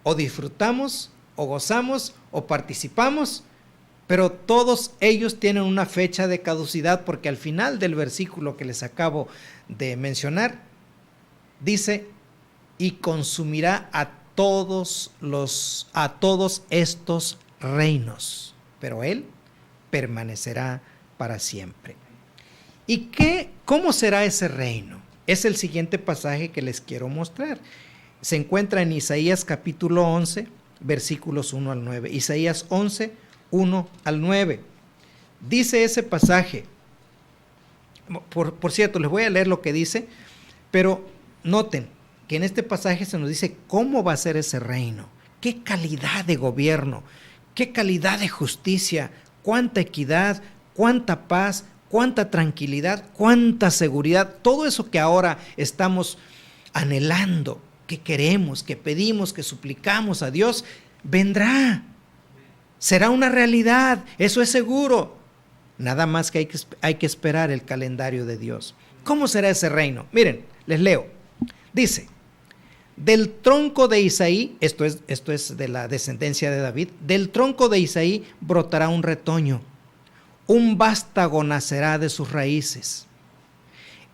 o disfrutamos, o gozamos, o participamos, pero todos ellos tienen una fecha de caducidad, porque al final del versículo que les acabo de mencionar, dice: y consumirá a todos estos reinos, pero Él permanecerá para siempre. ¿Y cómo será ese reino? Es el siguiente pasaje que les quiero mostrar. Se encuentra en Isaías capítulo 11, versículos 1 al 9. Isaías 11, 1 al 9. Dice ese pasaje. Por cierto, les voy a leer lo que dice, pero noten que en este pasaje se nos dice cómo va a ser ese reino, qué calidad de gobierno, qué calidad de justicia, cuánta equidad, cuánta paz, cuánta tranquilidad, cuánta seguridad, todo eso que ahora estamos anhelando, que queremos, que pedimos, que suplicamos a Dios, vendrá. Será una realidad, eso es seguro. Nada más que hay que esperar el calendario de Dios. ¿Cómo será ese reino? Miren, les leo. Dice: del tronco de Isaí, esto es de la descendencia de David, del tronco de Isaí brotará un retoño, un vástago nacerá de sus raíces.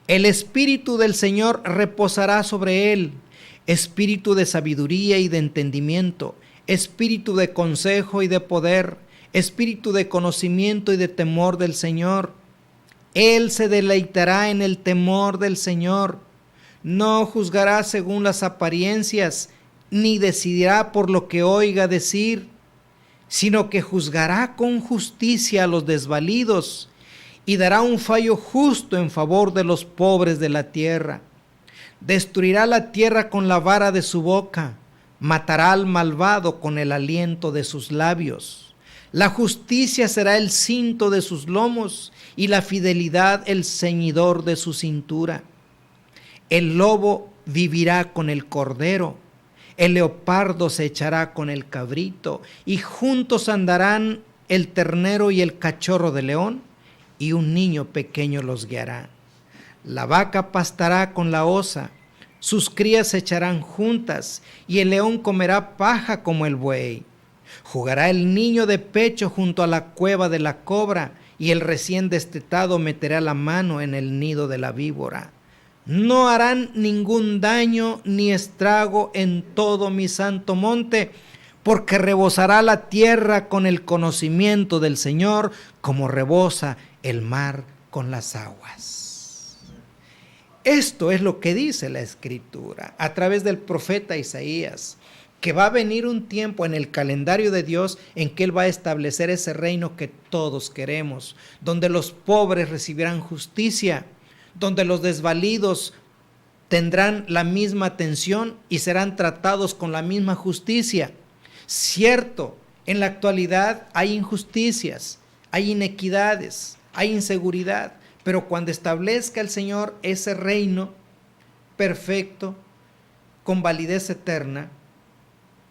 El espíritu del Señor reposará sobre él, espíritu de sabiduría y de entendimiento, espíritu de consejo y de poder, espíritu de conocimiento y de temor del Señor. Él se deleitará en el temor del Señor. No juzgará según las apariencias, ni decidirá por lo que oiga decir, sino que juzgará con justicia a los desvalidos y dará un fallo justo en favor de los pobres de la tierra. Destruirá la tierra con la vara de su boca, matará al malvado con el aliento de sus labios. La justicia será el cinto de sus lomos y la fidelidad el ceñidor de su cintura. El lobo vivirá con el cordero, El leopardo se echará con el cabrito, y juntos andarán el ternero y el cachorro de león, y un niño pequeño los guiará. La vaca pastará con la osa, sus crías se echarán juntas, y el león comerá paja como el buey. Jugará el niño de pecho junto a la cueva de la cobra, y el recién destetado meterá la mano en el nido de la víbora. No harán ningún daño ni estrago en todo mi santo monte, porque rebosará la tierra con el conocimiento del Señor, como rebosa el mar con las aguas. Esto es lo que dice la Escritura a través del profeta Isaías, que va a venir un tiempo en el calendario de Dios en que Él va a establecer ese reino que todos queremos, donde los pobres recibirán justicia, donde los desvalidos tendrán la misma atención y serán tratados con la misma justicia. Cierto, en la actualidad hay injusticias, hay inequidades, hay inseguridad, pero cuando establezca el Señor ese reino perfecto, con validez eterna,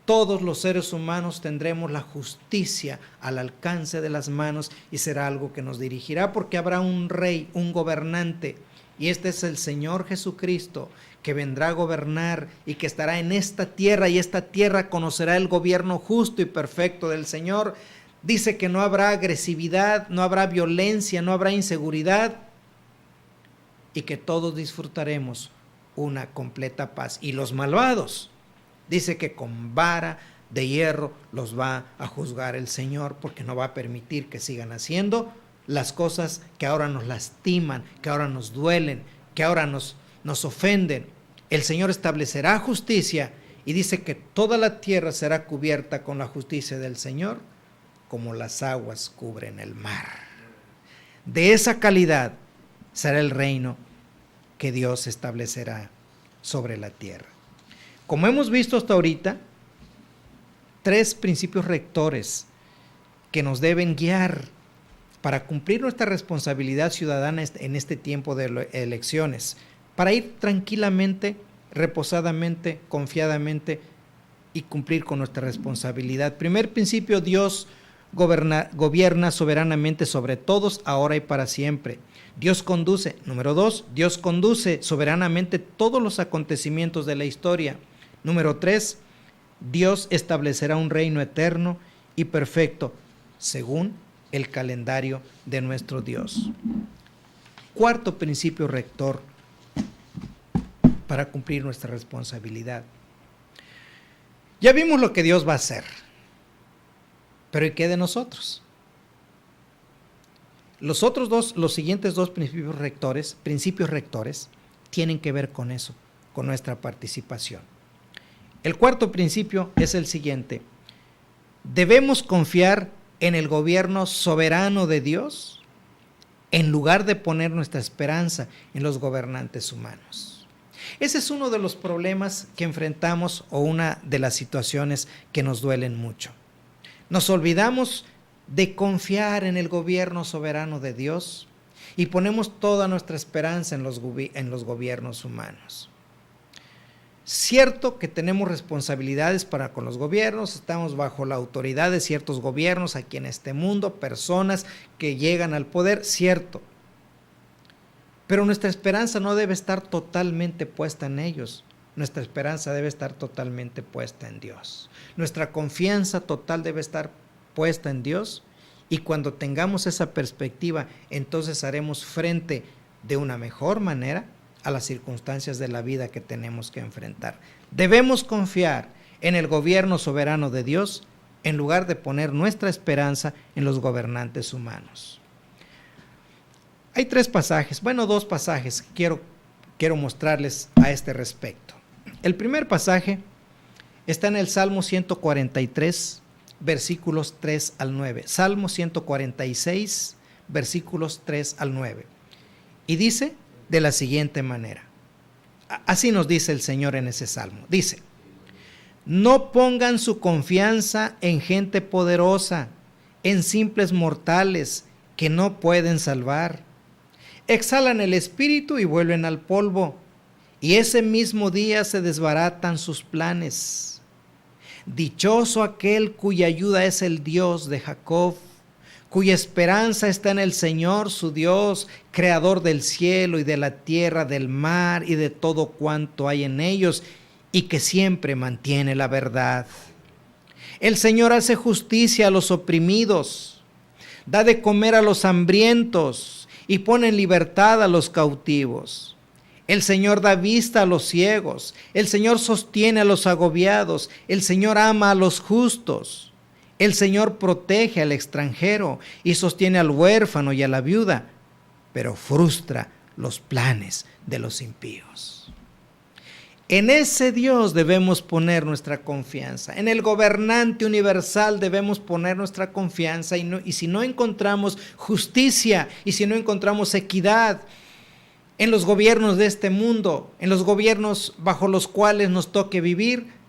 todos los seres humanos tendremos la justicia al alcance de las manos y será algo que nos dirigirá, porque habrá un rey, un gobernante, y este es el Señor Jesucristo, que vendrá a gobernar y que estará en esta tierra, y esta tierra conocerá el gobierno justo y perfecto del Señor. Dice que no habrá agresividad, no habrá violencia, no habrá inseguridad, y que todos disfrutaremos una completa paz. Y los malvados, dice que con vara de hierro los va a juzgar el Señor, porque no va a permitir que sigan haciendo las cosas que ahora nos lastiman, que ahora nos duelen, que ahora nos ofenden. El Señor establecerá justicia y dice que toda la tierra será cubierta con la justicia del Señor, como las aguas cubren el mar. De esa calidad será el reino que Dios establecerá sobre la tierra. Como hemos visto hasta ahorita, 3 principios rectores que nos deben guiar para cumplir nuestra responsabilidad ciudadana en este tiempo de elecciones, para ir tranquilamente, reposadamente, confiadamente y cumplir con nuestra responsabilidad. Primer principio: Dios gobierna soberanamente sobre todos, ahora y para siempre. Dios conduce. Número 2, Dios conduce soberanamente todos los acontecimientos de la historia. Número 3, Dios establecerá un reino eterno y perfecto según el calendario de nuestro Dios. Cuarto principio rector para cumplir nuestra responsabilidad. Ya vimos lo que Dios va a hacer, pero ¿y qué de nosotros? Los siguientes 2 principios rectores tienen que ver con eso, con nuestra participación. El cuarto principio es el siguiente: debemos confiar en el gobierno soberano de Dios en lugar de poner nuestra esperanza en los gobernantes humanos. Ese es uno de los problemas que enfrentamos, o una de las situaciones que nos duelen mucho. Nos olvidamos de confiar en el gobierno soberano de Dios y ponemos toda nuestra esperanza en los gobiernos humanos. Cierto que tenemos responsabilidades para con los gobiernos, estamos bajo la autoridad de ciertos gobiernos aquí en este mundo, personas que llegan al poder, cierto. Pero nuestra esperanza no debe estar totalmente puesta en ellos, nuestra esperanza debe estar totalmente puesta en Dios. Nuestra confianza total debe estar puesta en Dios, y cuando tengamos esa perspectiva, entonces haremos frente de una mejor manera a las circunstancias de la vida que tenemos que enfrentar. Debemos confiar en el gobierno soberano de Dios en lugar de poner nuestra esperanza en los gobernantes humanos. Hay 2 pasajes que quiero mostrarles a este respecto. El primer pasaje está en el Salmo 143, versículos 3 al 9. Salmo 146, versículos 3 al 9. Y dice de la siguiente manera. Así nos dice el Señor en ese salmo. Dice: no pongan su confianza en gente poderosa, en simples mortales que no pueden salvar. Exhalan el espíritu y vuelven al polvo, y ese mismo día se desbaratan sus planes. Dichoso aquel cuya ayuda es el Dios de Jacob, cuya esperanza está en el Señor su Dios, creador del cielo y de la tierra, del mar y de todo cuanto hay en ellos, y que siempre mantiene la verdad. El Señor hace justicia a los oprimidos, da de comer a los hambrientos y pone en libertad a los cautivos. El Señor da vista a los ciegos, el Señor sostiene a los agobiados, el Señor ama a los justos. El Señor protege al extranjero y sostiene al huérfano y a la viuda, pero frustra los planes de los impíos. En ese Dios debemos poner nuestra confianza. En el gobernante universal debemos poner nuestra confianza. Y si no encontramos justicia y si no encontramos equidad en los gobiernos de este mundo, en los gobiernos bajo los cuales nos toque vivir,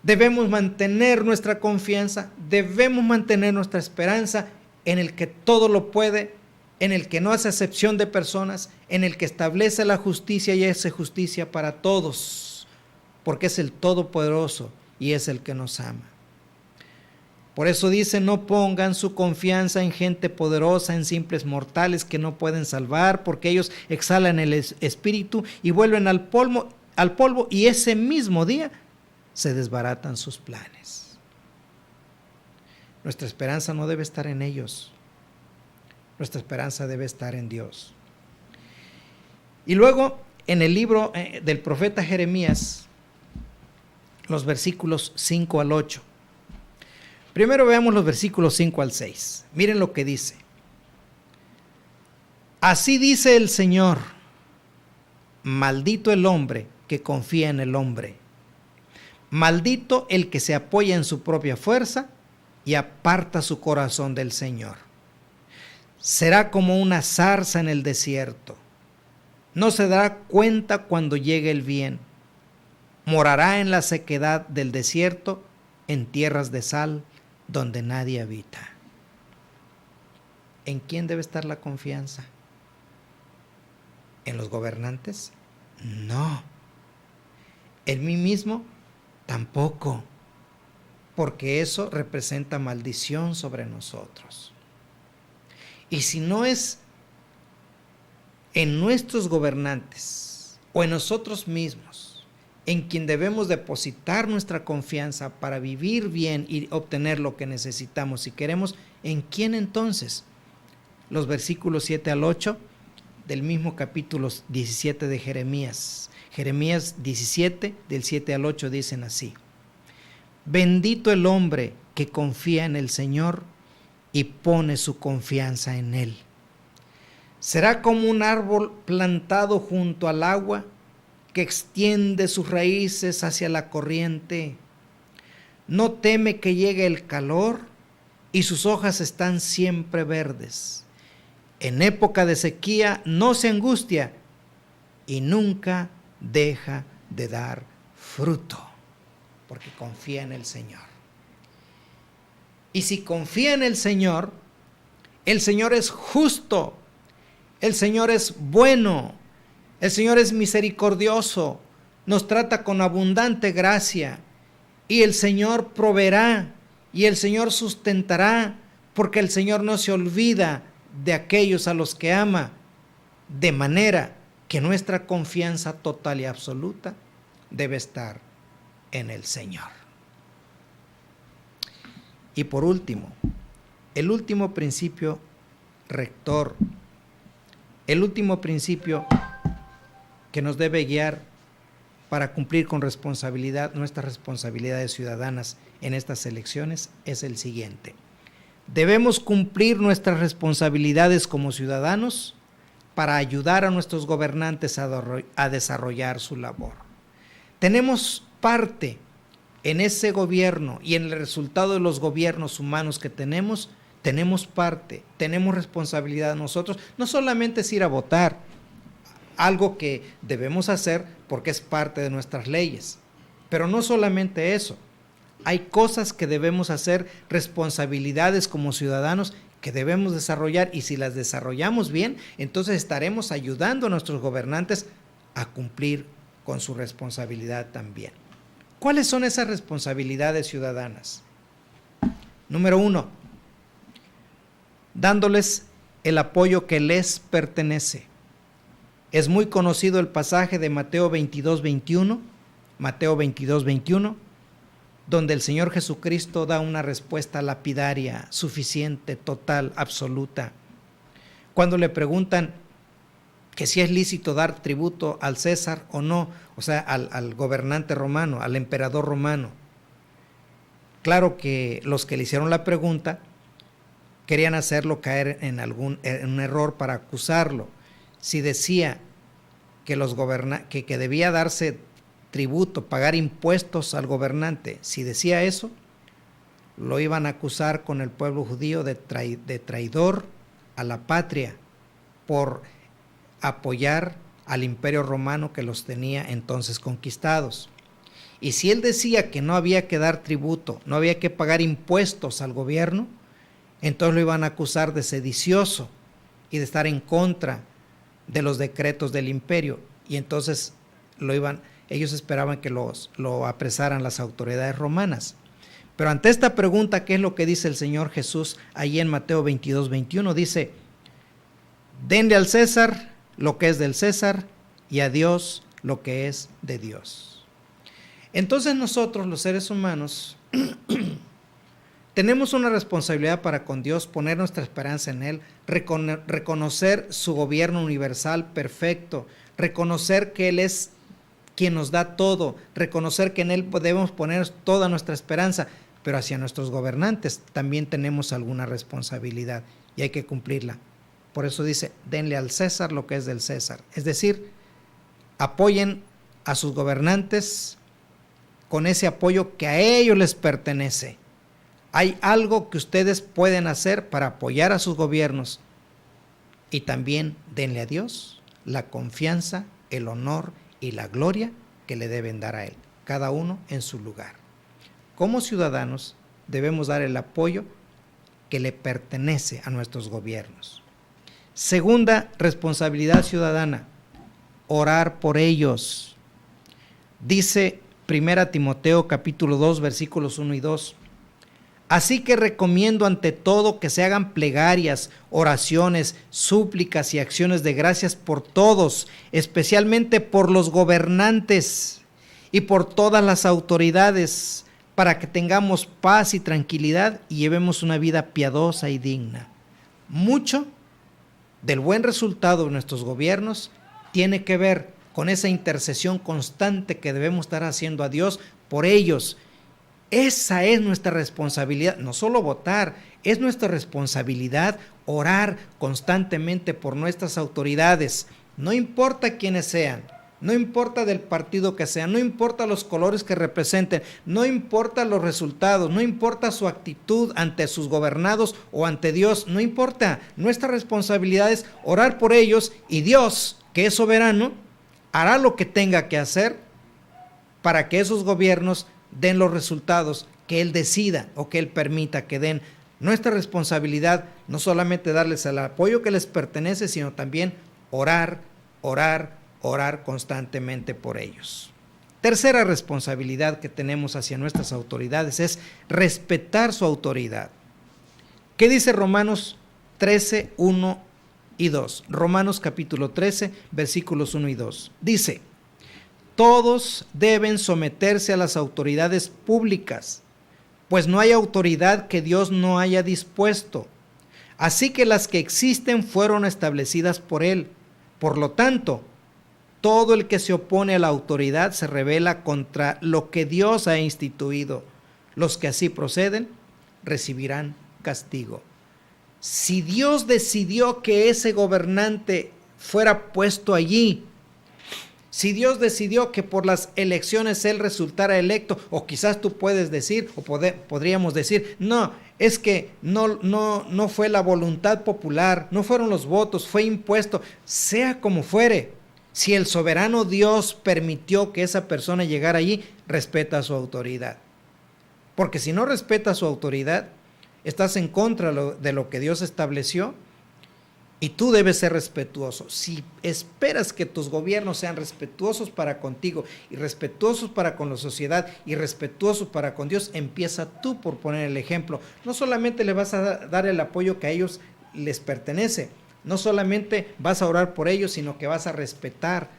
debemos mantener nuestra confianza, debemos mantener nuestra esperanza en el que todo lo puede, en el que no hace acepción de personas, en el que establece la justicia y hace justicia para todos, porque es el Todopoderoso y es el que nos ama. Por eso dice, no pongan su confianza en gente poderosa, en simples mortales que no pueden salvar, porque ellos exhalan el espíritu y vuelven al polvo, y ese mismo día se desbaratan sus planes. Nuestra esperanza no debe estar en ellos. Nuestra esperanza debe estar en Dios. Y luego, en el libro del profeta Jeremías, los versículos 5 al 8. Primero veamos los versículos 5 al 6. Miren lo que dice. Así dice el Señor, maldito el hombre que confía en el hombre. Maldito el que se apoya en su propia fuerza y aparta su corazón del Señor. Será como una zarza en el desierto. No se dará cuenta cuando llegue el bien. Morará en la sequedad del desierto, en tierras de sal, donde nadie habita. ¿En quién debe estar la confianza? ¿En los gobernantes? No. ¿En mí mismo? Tampoco, porque eso representa maldición sobre nosotros. Y si no es en nuestros gobernantes o en nosotros mismos, en quien debemos depositar nuestra confianza para vivir bien y obtener lo que necesitamos si queremos, ¿en quién entonces? Los versículos 7 al 8 del mismo capítulo 17 de Jeremías. Jeremías 17, del 7 al 8 dicen así: bendito el hombre que confía en el Señor y pone su confianza en Él. Será como un árbol plantado junto al agua que extiende sus raíces hacia la corriente. No teme que llegue el calor y sus hojas están siempre verdes. En época de sequía no se angustia y nunca deja de dar fruto, porque confía en el Señor. Y si confía en el Señor es justo, el Señor es bueno, el Señor es misericordioso, nos trata con abundante gracia, y el Señor proveerá, y el Señor sustentará, porque el Señor no se olvida de aquellos a los que ama, de manera que nuestra confianza total y absoluta debe estar en el Señor. Y por último, el último principio rector, el último principio que nos debe guiar para cumplir con responsabilidad nuestras responsabilidades ciudadanas en estas elecciones es el siguiente: debemos cumplir nuestras responsabilidades como ciudadanos para ayudar a nuestros gobernantes a desarrollar su labor. Tenemos parte en ese gobierno y en el resultado de los gobiernos humanos que tenemos parte, tenemos responsabilidad nosotros. No solamente es ir a votar, algo que debemos hacer porque es parte de nuestras leyes, pero no solamente eso. Hay cosas que debemos hacer, responsabilidades como ciudadanos que debemos desarrollar, y si las desarrollamos bien, entonces estaremos ayudando a nuestros gobernantes a cumplir con su responsabilidad también. ¿Cuáles son esas responsabilidades ciudadanas? Número 1, dándoles el apoyo que les pertenece. Es muy conocido el pasaje de Mateo 22:21, donde el Señor Jesucristo da una respuesta lapidaria, suficiente, total, absoluta. Cuando le preguntan que si es lícito dar tributo al César o no, o sea, al gobernante romano, al emperador romano. Claro que los que le hicieron la pregunta querían hacerlo caer en un error para acusarlo. Si decía que que debía darse tributo, pagar impuestos al gobernante, si decía eso, lo iban a acusar con el pueblo judío de traidor a la patria por apoyar al imperio romano que los tenía entonces conquistados. Y si él decía que no había que dar tributo, no había que pagar impuestos al gobierno, entonces lo iban a acusar de sedicioso y de estar en contra de los decretos del imperio, y entonces ellos esperaban que lo apresaran las autoridades romanas. Pero ante esta pregunta, ¿qué es lo que dice el Señor Jesús ahí en Mateo 22:21? Dice: denle al César lo que es del César y a Dios lo que es de Dios. Entonces nosotros, los seres humanos, tenemos una responsabilidad para con Dios, poner nuestra esperanza en Él, reconocer su gobierno universal perfecto, reconocer que Él es quien nos da todo, reconocer que en Él debemos poner toda nuestra esperanza, pero hacia nuestros gobernantes también tenemos alguna responsabilidad y hay que cumplirla. Por eso dice: denle al César lo que es del César. Es decir, apoyen a sus gobernantes con ese apoyo que a ellos les pertenece. Hay algo que ustedes pueden hacer para apoyar a sus gobiernos, y también denle a Dios la confianza, el honor y la gloria que le deben dar a Él, cada uno en su lugar. Como ciudadanos debemos dar el apoyo que le pertenece a nuestros gobiernos. Segunda responsabilidad ciudadana: orar por ellos. Dice 1 Timoteo capítulo 2 versículos 1 y 2. Así que recomiendo ante todo que se hagan plegarias, oraciones, súplicas y acciones de gracias por todos, especialmente por los gobernantes y por todas las autoridades, para que tengamos paz y tranquilidad y llevemos una vida piadosa y digna. Mucho del buen resultado de nuestros gobiernos tiene que ver con esa intercesión constante que debemos estar haciendo a Dios por ellos. Esa es nuestra responsabilidad, no solo votar, es nuestra responsabilidad orar constantemente por nuestras autoridades, no importa quiénes sean, no importa del partido que sean, no importa los colores que representen, no importa los resultados, no importa su actitud ante sus gobernados o ante Dios, no importa. Nuestra responsabilidad es orar por ellos, y Dios, que es soberano, hará lo que tenga que hacer para que esos gobiernos den los resultados que Él decida o que Él permita que den. Nuestra responsabilidad no solamente darles el apoyo que les pertenece, sino también orar constantemente por ellos. Tercera responsabilidad que tenemos hacia nuestras autoridades es respetar su autoridad. ¿Qué dice Romanos 13, 1 y 2? Romanos capítulo 13, versículos 1 y 2. Dice: todos deben someterse a las autoridades públicas, pues no hay autoridad que Dios no haya dispuesto. Así que las que existen fueron establecidas por Él. Por lo tanto, todo el que se opone a la autoridad se rebela contra lo que Dios ha instituido. Los que así proceden recibirán castigo. Si Dios decidió que ese gobernante fuera puesto allí, si Dios decidió que por las elecciones él resultara electo, o quizás tú puedes decir, o podríamos decir, no, es que no fue la voluntad popular, no fueron los votos, fue impuesto. Sea como fuere, si el soberano Dios permitió que esa persona llegara allí, respeta su autoridad. Porque si no respeta su autoridad, estás en contra de lo que Dios estableció, Y tú debes ser respetuoso. Si esperas que tus gobiernos sean respetuosos para contigo y respetuosos para con la sociedad y respetuosos para con Dios, empieza tú por poner el ejemplo. No solamente le vas a dar el apoyo que a ellos les pertenece, no solamente vas a orar por ellos, sino que vas a respetar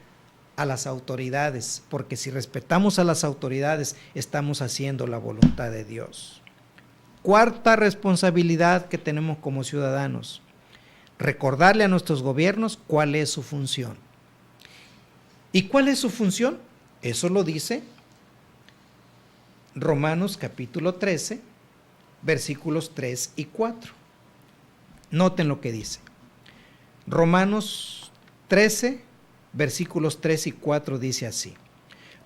a las autoridades, porque si respetamos a las autoridades, estamos haciendo la voluntad de Dios. Cuarta responsabilidad que tenemos como ciudadanos: recordarle a nuestros gobiernos cuál es su función. ¿Y cuál es su función? Eso lo dice Romanos capítulo 13, versículos 3 y 4. Noten lo que dice. Romanos 13, versículos 3 y 4 dice así: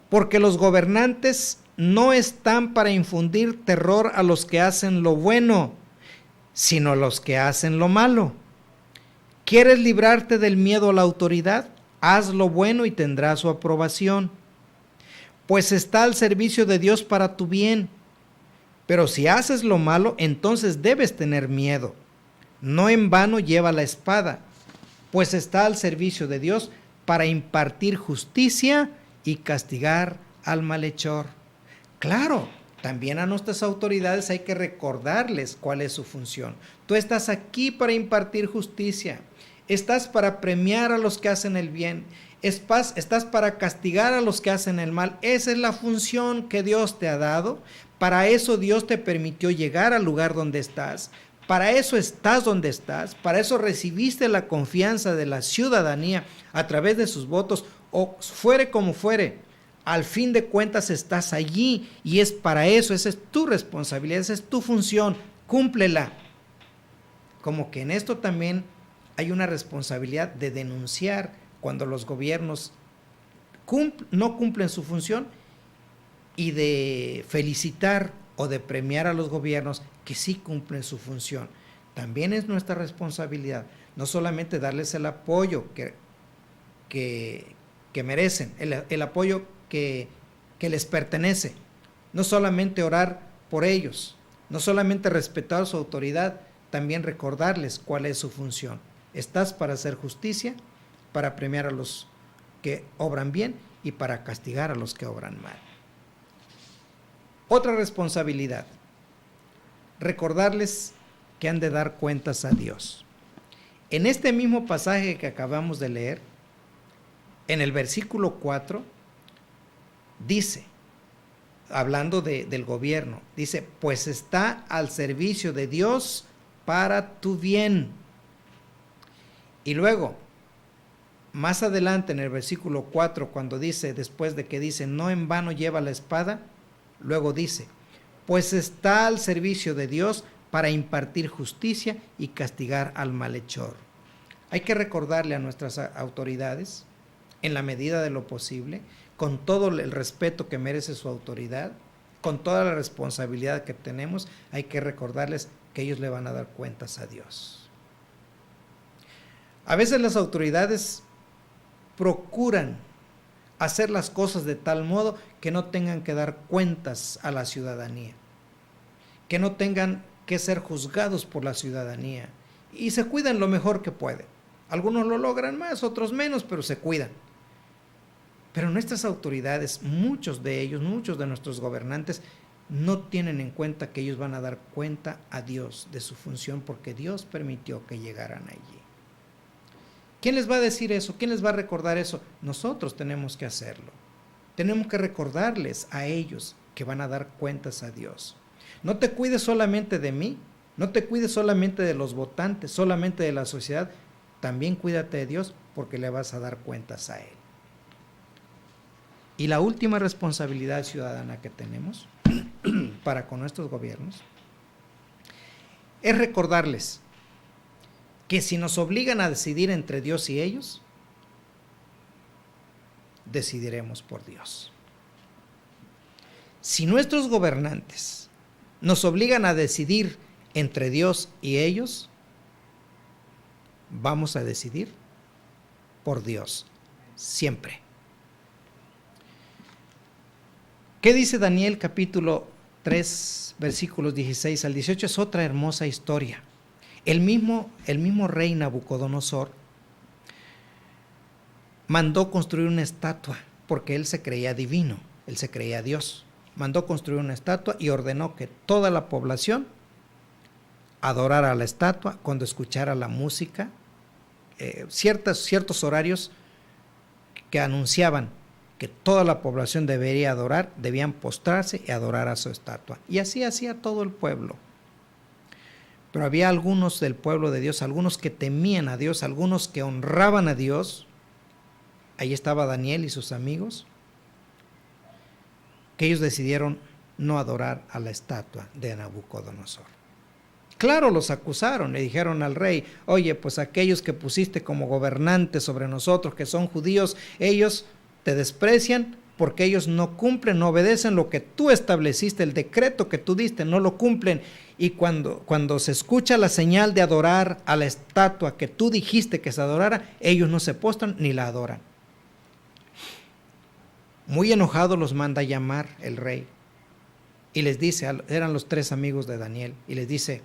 porque los gobernantes no están para infundir terror a los que hacen lo bueno, sino a los que hacen lo malo. ¿Quieres librarte del miedo a la autoridad? Haz lo bueno y tendrás su aprobación, pues está al servicio de Dios para tu bien. Pero si haces lo malo, entonces debes tener miedo. No en vano lleva la espada, pues está al servicio de Dios para impartir justicia y castigar al malhechor. Claro, también a nuestras autoridades hay que recordarles cuál es su función. Tú estás aquí para impartir justicia, estás para premiar a los que hacen el bien, estás para castigar a los que hacen el mal. Esa es la función que Dios te ha dado. Para eso Dios te permitió llegar al lugar donde estás. Para eso estás donde estás, para eso recibiste la confianza de la ciudadanía a través de sus votos, o fuere como fuere, al fin de cuentas estás allí y es para eso. Esa es tu responsabilidad, esa es tu función, cúmplela. Como que en esto también hay una responsabilidad de denunciar cuando los gobiernos no cumplen su función y de felicitar o de premiar a los gobiernos que sí cumplen su función. También es nuestra responsabilidad, no solamente darles el apoyo que merecen, el apoyo que les pertenece, no solamente orar por ellos, no solamente respetar su autoridad, también recordarles cuál es su función. Estás para hacer justicia, para premiar a los que obran bien y para castigar a los que obran mal. Otra responsabilidad: recordarles que han de dar cuentas a Dios. En este mismo pasaje que acabamos de leer, en el versículo 4, dice, hablando del gobierno, dice, pues está al servicio de Dios para tu bien. Y luego, más adelante en el versículo 4, cuando dice, después de que dice, no en vano lleva la espada, luego dice, pues está al servicio de Dios para impartir justicia y castigar al malhechor. Hay que recordarle a nuestras autoridades, en la medida de lo posible, con todo el respeto que merece su autoridad, con toda la responsabilidad que tenemos, hay que recordarles que ellos le van a dar cuentas a Dios. A veces las autoridades procuran hacer las cosas de tal modo que no tengan que dar cuentas a la ciudadanía, que no tengan que ser juzgados por la ciudadanía, y se cuidan lo mejor que pueden. Algunos lo logran más, otros menos, pero se cuidan. Pero nuestras autoridades, muchos de ellos, muchos de nuestros gobernantes, no tienen en cuenta que ellos van a dar cuenta a Dios de su función, porque Dios permitió que llegaran allí. ¿Quién les va a decir eso? ¿Quién les va a recordar eso? Nosotros tenemos que hacerlo. Tenemos que recordarles a ellos que van a dar cuentas a Dios. No te cuides solamente de mí, no te cuides solamente de los votantes, solamente de la sociedad. También cuídate de Dios, porque le vas a dar cuentas a Él. Y la última responsabilidad ciudadana que tenemos para con nuestros gobiernos es recordarles que si nos obligan a decidir entre Dios y ellos, decidiremos por Dios. Si nuestros gobernantes nos obligan a decidir entre Dios y ellos, vamos a decidir por Dios, siempre. ¿Qué dice Daniel capítulo 3, versículos 16 al 18? Es otra hermosa historia. El mismo rey Nabucodonosor mandó construir una estatua, porque él se creía divino, él se creía Dios. Mandó construir una estatua y ordenó que toda la población adorara a la estatua cuando escuchara la música, ciertos horarios que anunciaban que toda la población debería adorar, debían postrarse y adorar a su estatua. Y así hacía todo el pueblo. Pero había algunos del pueblo de Dios, algunos que temían a Dios, algunos que honraban a Dios. Ahí estaba Daniel y sus amigos, que ellos decidieron no adorar a la estatua de Nabucodonosor. Claro, los acusaron, le dijeron al rey: oye, pues aquellos que pusiste como gobernantes sobre nosotros, que son judíos, ellos te desprecian porque ellos no cumplen, no obedecen lo que tú estableciste, el decreto que tú diste, no lo cumplen. Y cuando se escucha la señal de adorar a la estatua que tú dijiste que se adorara, ellos no se postran ni la adoran. Muy enojado los manda llamar el rey y les dice, eran los 3 amigos de Daniel, y les dice: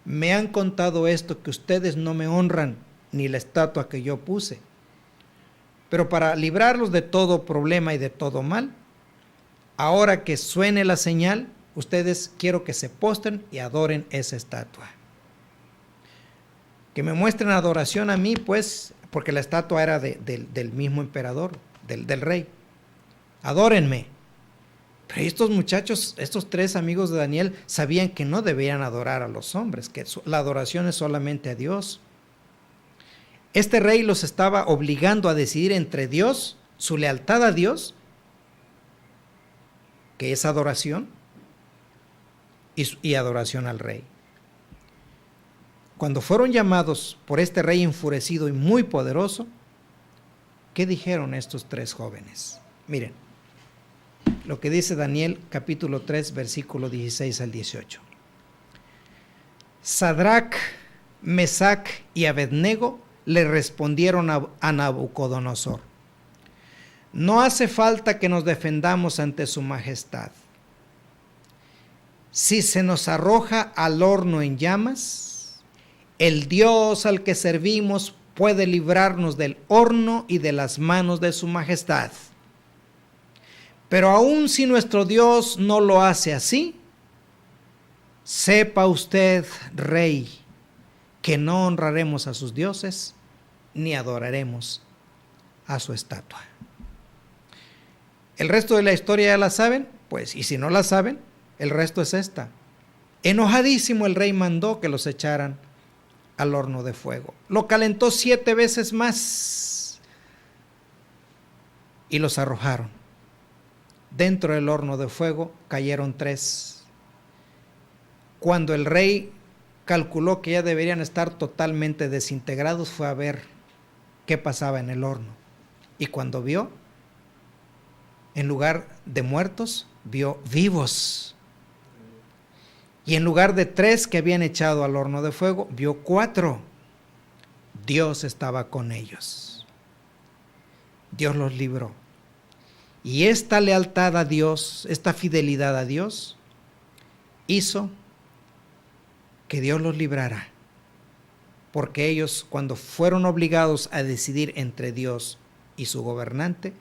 me han contado esto, que ustedes no me honran ni la estatua que yo puse, pero para librarlos de todo problema y de todo mal, ahora que suene la señal, ustedes quiero que se postren y adoren esa estatua. Que me muestren adoración a mí, pues, porque la estatua era del mismo emperador, del rey. Adórenme. Pero estos muchachos, estos 3 amigos de Daniel, sabían que no debían adorar a los hombres, que la adoración es solamente a Dios. Este rey los estaba obligando a decidir entre Dios, su lealtad a Dios, que es adoración, y adoración al rey. Cuando fueron llamados por este rey enfurecido y muy poderoso, ¿qué dijeron estos 3 jóvenes? Miren lo que dice Daniel capítulo 3, versículo 16 al 18. Sadrac, Mesac y Abednego le respondieron a Nabucodonosor: no hace falta que nos defendamos ante su majestad. Si se nos arroja al horno en llamas, el Dios al que servimos puede librarnos del horno y de las manos de su majestad. Pero aun si nuestro Dios no lo hace así, sepa usted, rey, que no honraremos a sus dioses ni adoraremos a su estatua. ¿El resto de la historia ya la saben? Pues, y si no la saben, el resto es esta. Enojadísimo, el rey mandó que los echaran al horno de fuego. Lo calentó 7 veces más y los arrojaron. Dentro del horno de fuego cayeron 3. Cuando el rey calculó que ya deberían estar totalmente desintegrados, fue a ver qué pasaba en el horno. Y cuando vio, en lugar de muertos, vio vivos. Y en lugar de 3 que habían echado al horno de fuego, vio 4. Dios estaba con ellos. Dios los libró. Y esta lealtad a Dios, esta fidelidad a Dios, hizo que Dios los librara. Porque ellos, cuando fueron obligados a decidir entre Dios y su gobernante,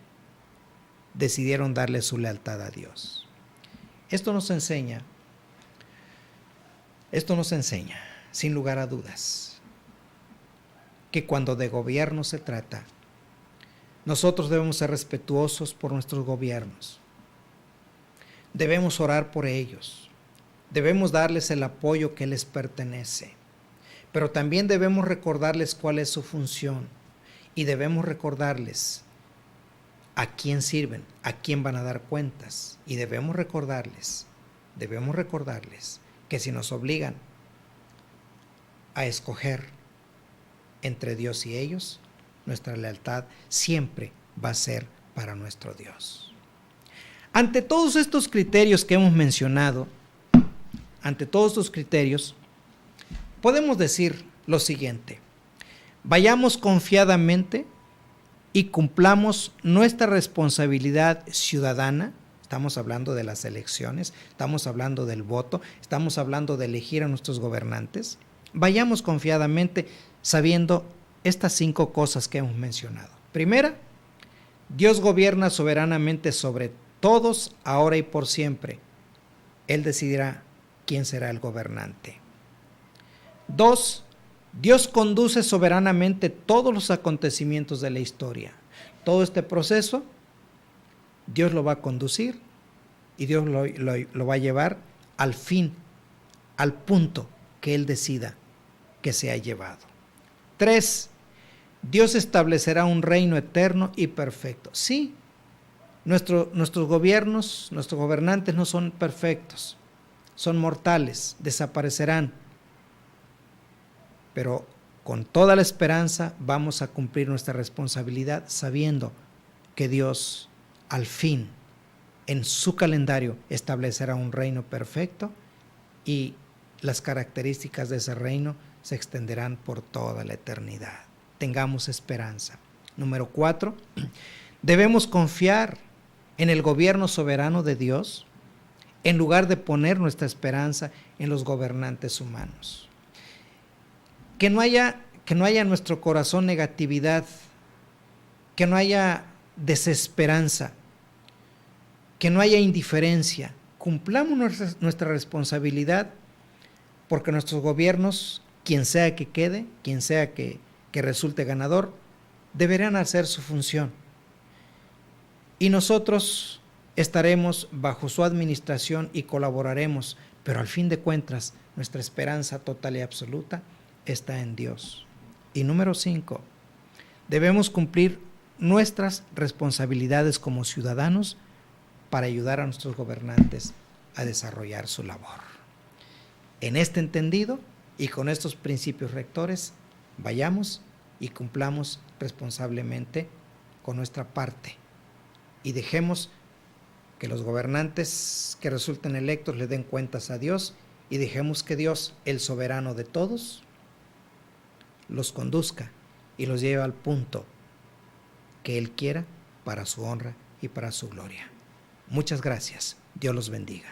decidieron darle su lealtad a Dios. Esto nos enseña, sin lugar a dudas, que cuando de gobierno se trata, nosotros debemos ser respetuosos por nuestros gobiernos. Debemos orar por ellos. Debemos darles el apoyo que les pertenece. Pero también debemos recordarles cuál es su función. Y debemos recordarles a quién sirven, a quién van a dar cuentas. Y debemos recordarles que si nos obligan a escoger entre Dios y ellos, nuestra lealtad siempre va a ser para nuestro Dios. Ante todos estos criterios que hemos mencionado, podemos decir lo siguiente: vayamos confiadamente y cumplamos nuestra responsabilidad ciudadana. Estamos hablando de las elecciones, estamos hablando del voto, estamos hablando de elegir a nuestros gobernantes. vayamos confiadamente sabiendo estas 5 cosas que hemos mencionado. Primera, Dios gobierna soberanamente sobre todos, ahora y por siempre. Él decidirá quién será el gobernante. 2, Dios conduce soberanamente todos los acontecimientos de la historia. Todo este proceso, Dios lo va a conducir y Dios lo va a llevar al fin, al punto que Él decida que sea llevado. 3, Dios establecerá un reino eterno y perfecto. Sí, nuestros gobiernos, nuestros gobernantes no son perfectos, son mortales, desaparecerán. Pero con toda la esperanza vamos a cumplir nuestra responsabilidad sabiendo que Dios al fin en su calendario establecerá un reino perfecto y las características de ese reino se extenderán por toda la eternidad. Tengamos esperanza. Número 4, debemos confiar en el gobierno soberano de Dios en lugar de poner nuestra esperanza en los gobernantes humanos. Que no haya en nuestro corazón negatividad, que no haya desesperanza, que no haya indiferencia. Cumplamos nuestra responsabilidad porque nuestros gobiernos, quien sea que quede, quien sea que resulte ganador, deberán hacer su función. Y nosotros estaremos bajo su administración y colaboraremos, pero al fin de cuentas, nuestra esperanza total y absoluta está en Dios. Y número 5, debemos cumplir nuestras responsabilidades como ciudadanos para ayudar a nuestros gobernantes a desarrollar su labor. En este entendido y con estos principios rectores, vayamos y cumplamos responsablemente con nuestra parte y dejemos que los gobernantes que resulten electos le den cuentas a Dios y dejemos que Dios, el soberano de todos, los conduzca y los lleve al punto que Él quiera para su honra y para su gloria. Muchas gracias. Dios los bendiga.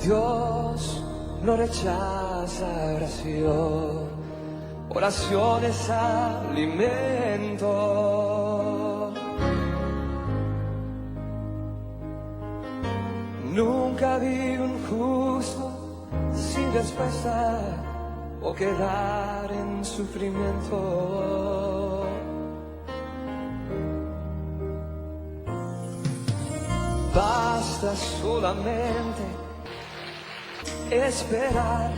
Dios no rechaza oración, oración es alimento. Nunca vi un justo sin respuesta o quedar en sufrimiento. Basta solamente esperar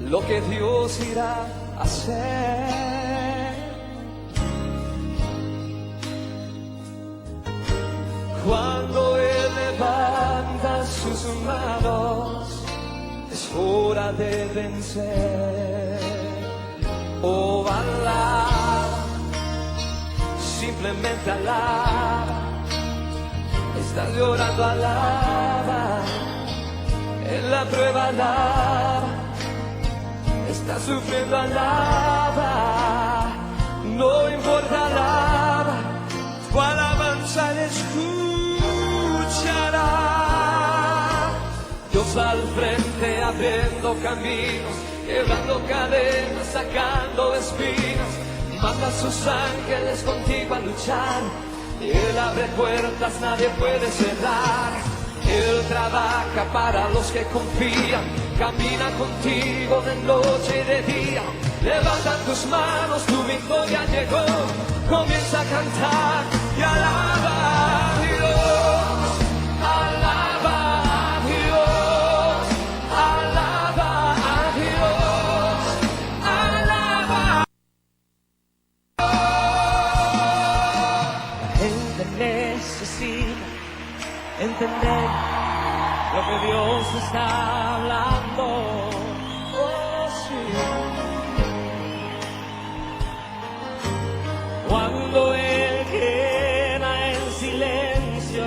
lo que Dios irá a hacer. Cuando Él levanta sus manos, es hora de vencer. Oh, alaba, simplemente alaba. Estás llorando, alaba. En la prueba alaba, estás sufriendo, alaba, no importa, alaba, tu alabanza le escuchará. Dios al frente abriendo caminos, quebrando cadenas, sacando espinas, manda a sus ángeles contigo a luchar, y Él abre puertas, nadie puede cerrar. Él trabaja para los que confían, camina contigo de noche y de día. Levanta tus manos, tu victoria llegó. Comienza a cantar y alaba a Dios, alaba a Dios, alaba a Dios, alaba a Dios. La gente necesita entender lo que Dios está hablando. Oh, sí. Cuando Él queda en silencio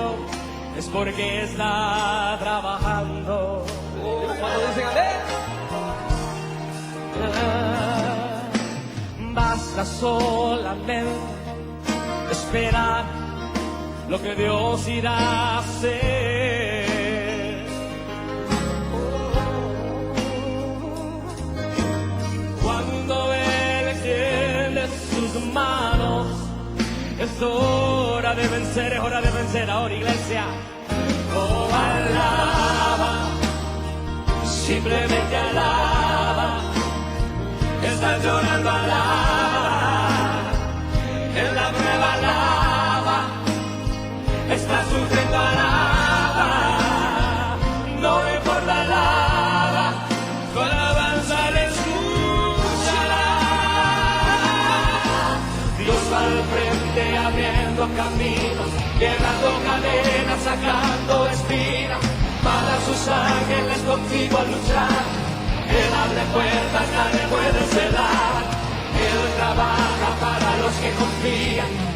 es porque está trabajando. basta solamente esperar lo que Dios irá a hacer. Cuando Él extiende sus manos, es hora de vencer, es hora de vencer ahora, iglesia. Oh, alaba, simplemente alaba. Estás llorando, alaba. En la prueba, alaba. Estás sufriendo, alaba. No importa, alaba. Tu alabanza le escuchará. Dios va al frente abriendo caminos, quebrando cadenas, sacando espinas. Manda a sus ángeles contigo a luchar. Él abre puertas, nadie puede cerrar. Él trabaja para los que confían.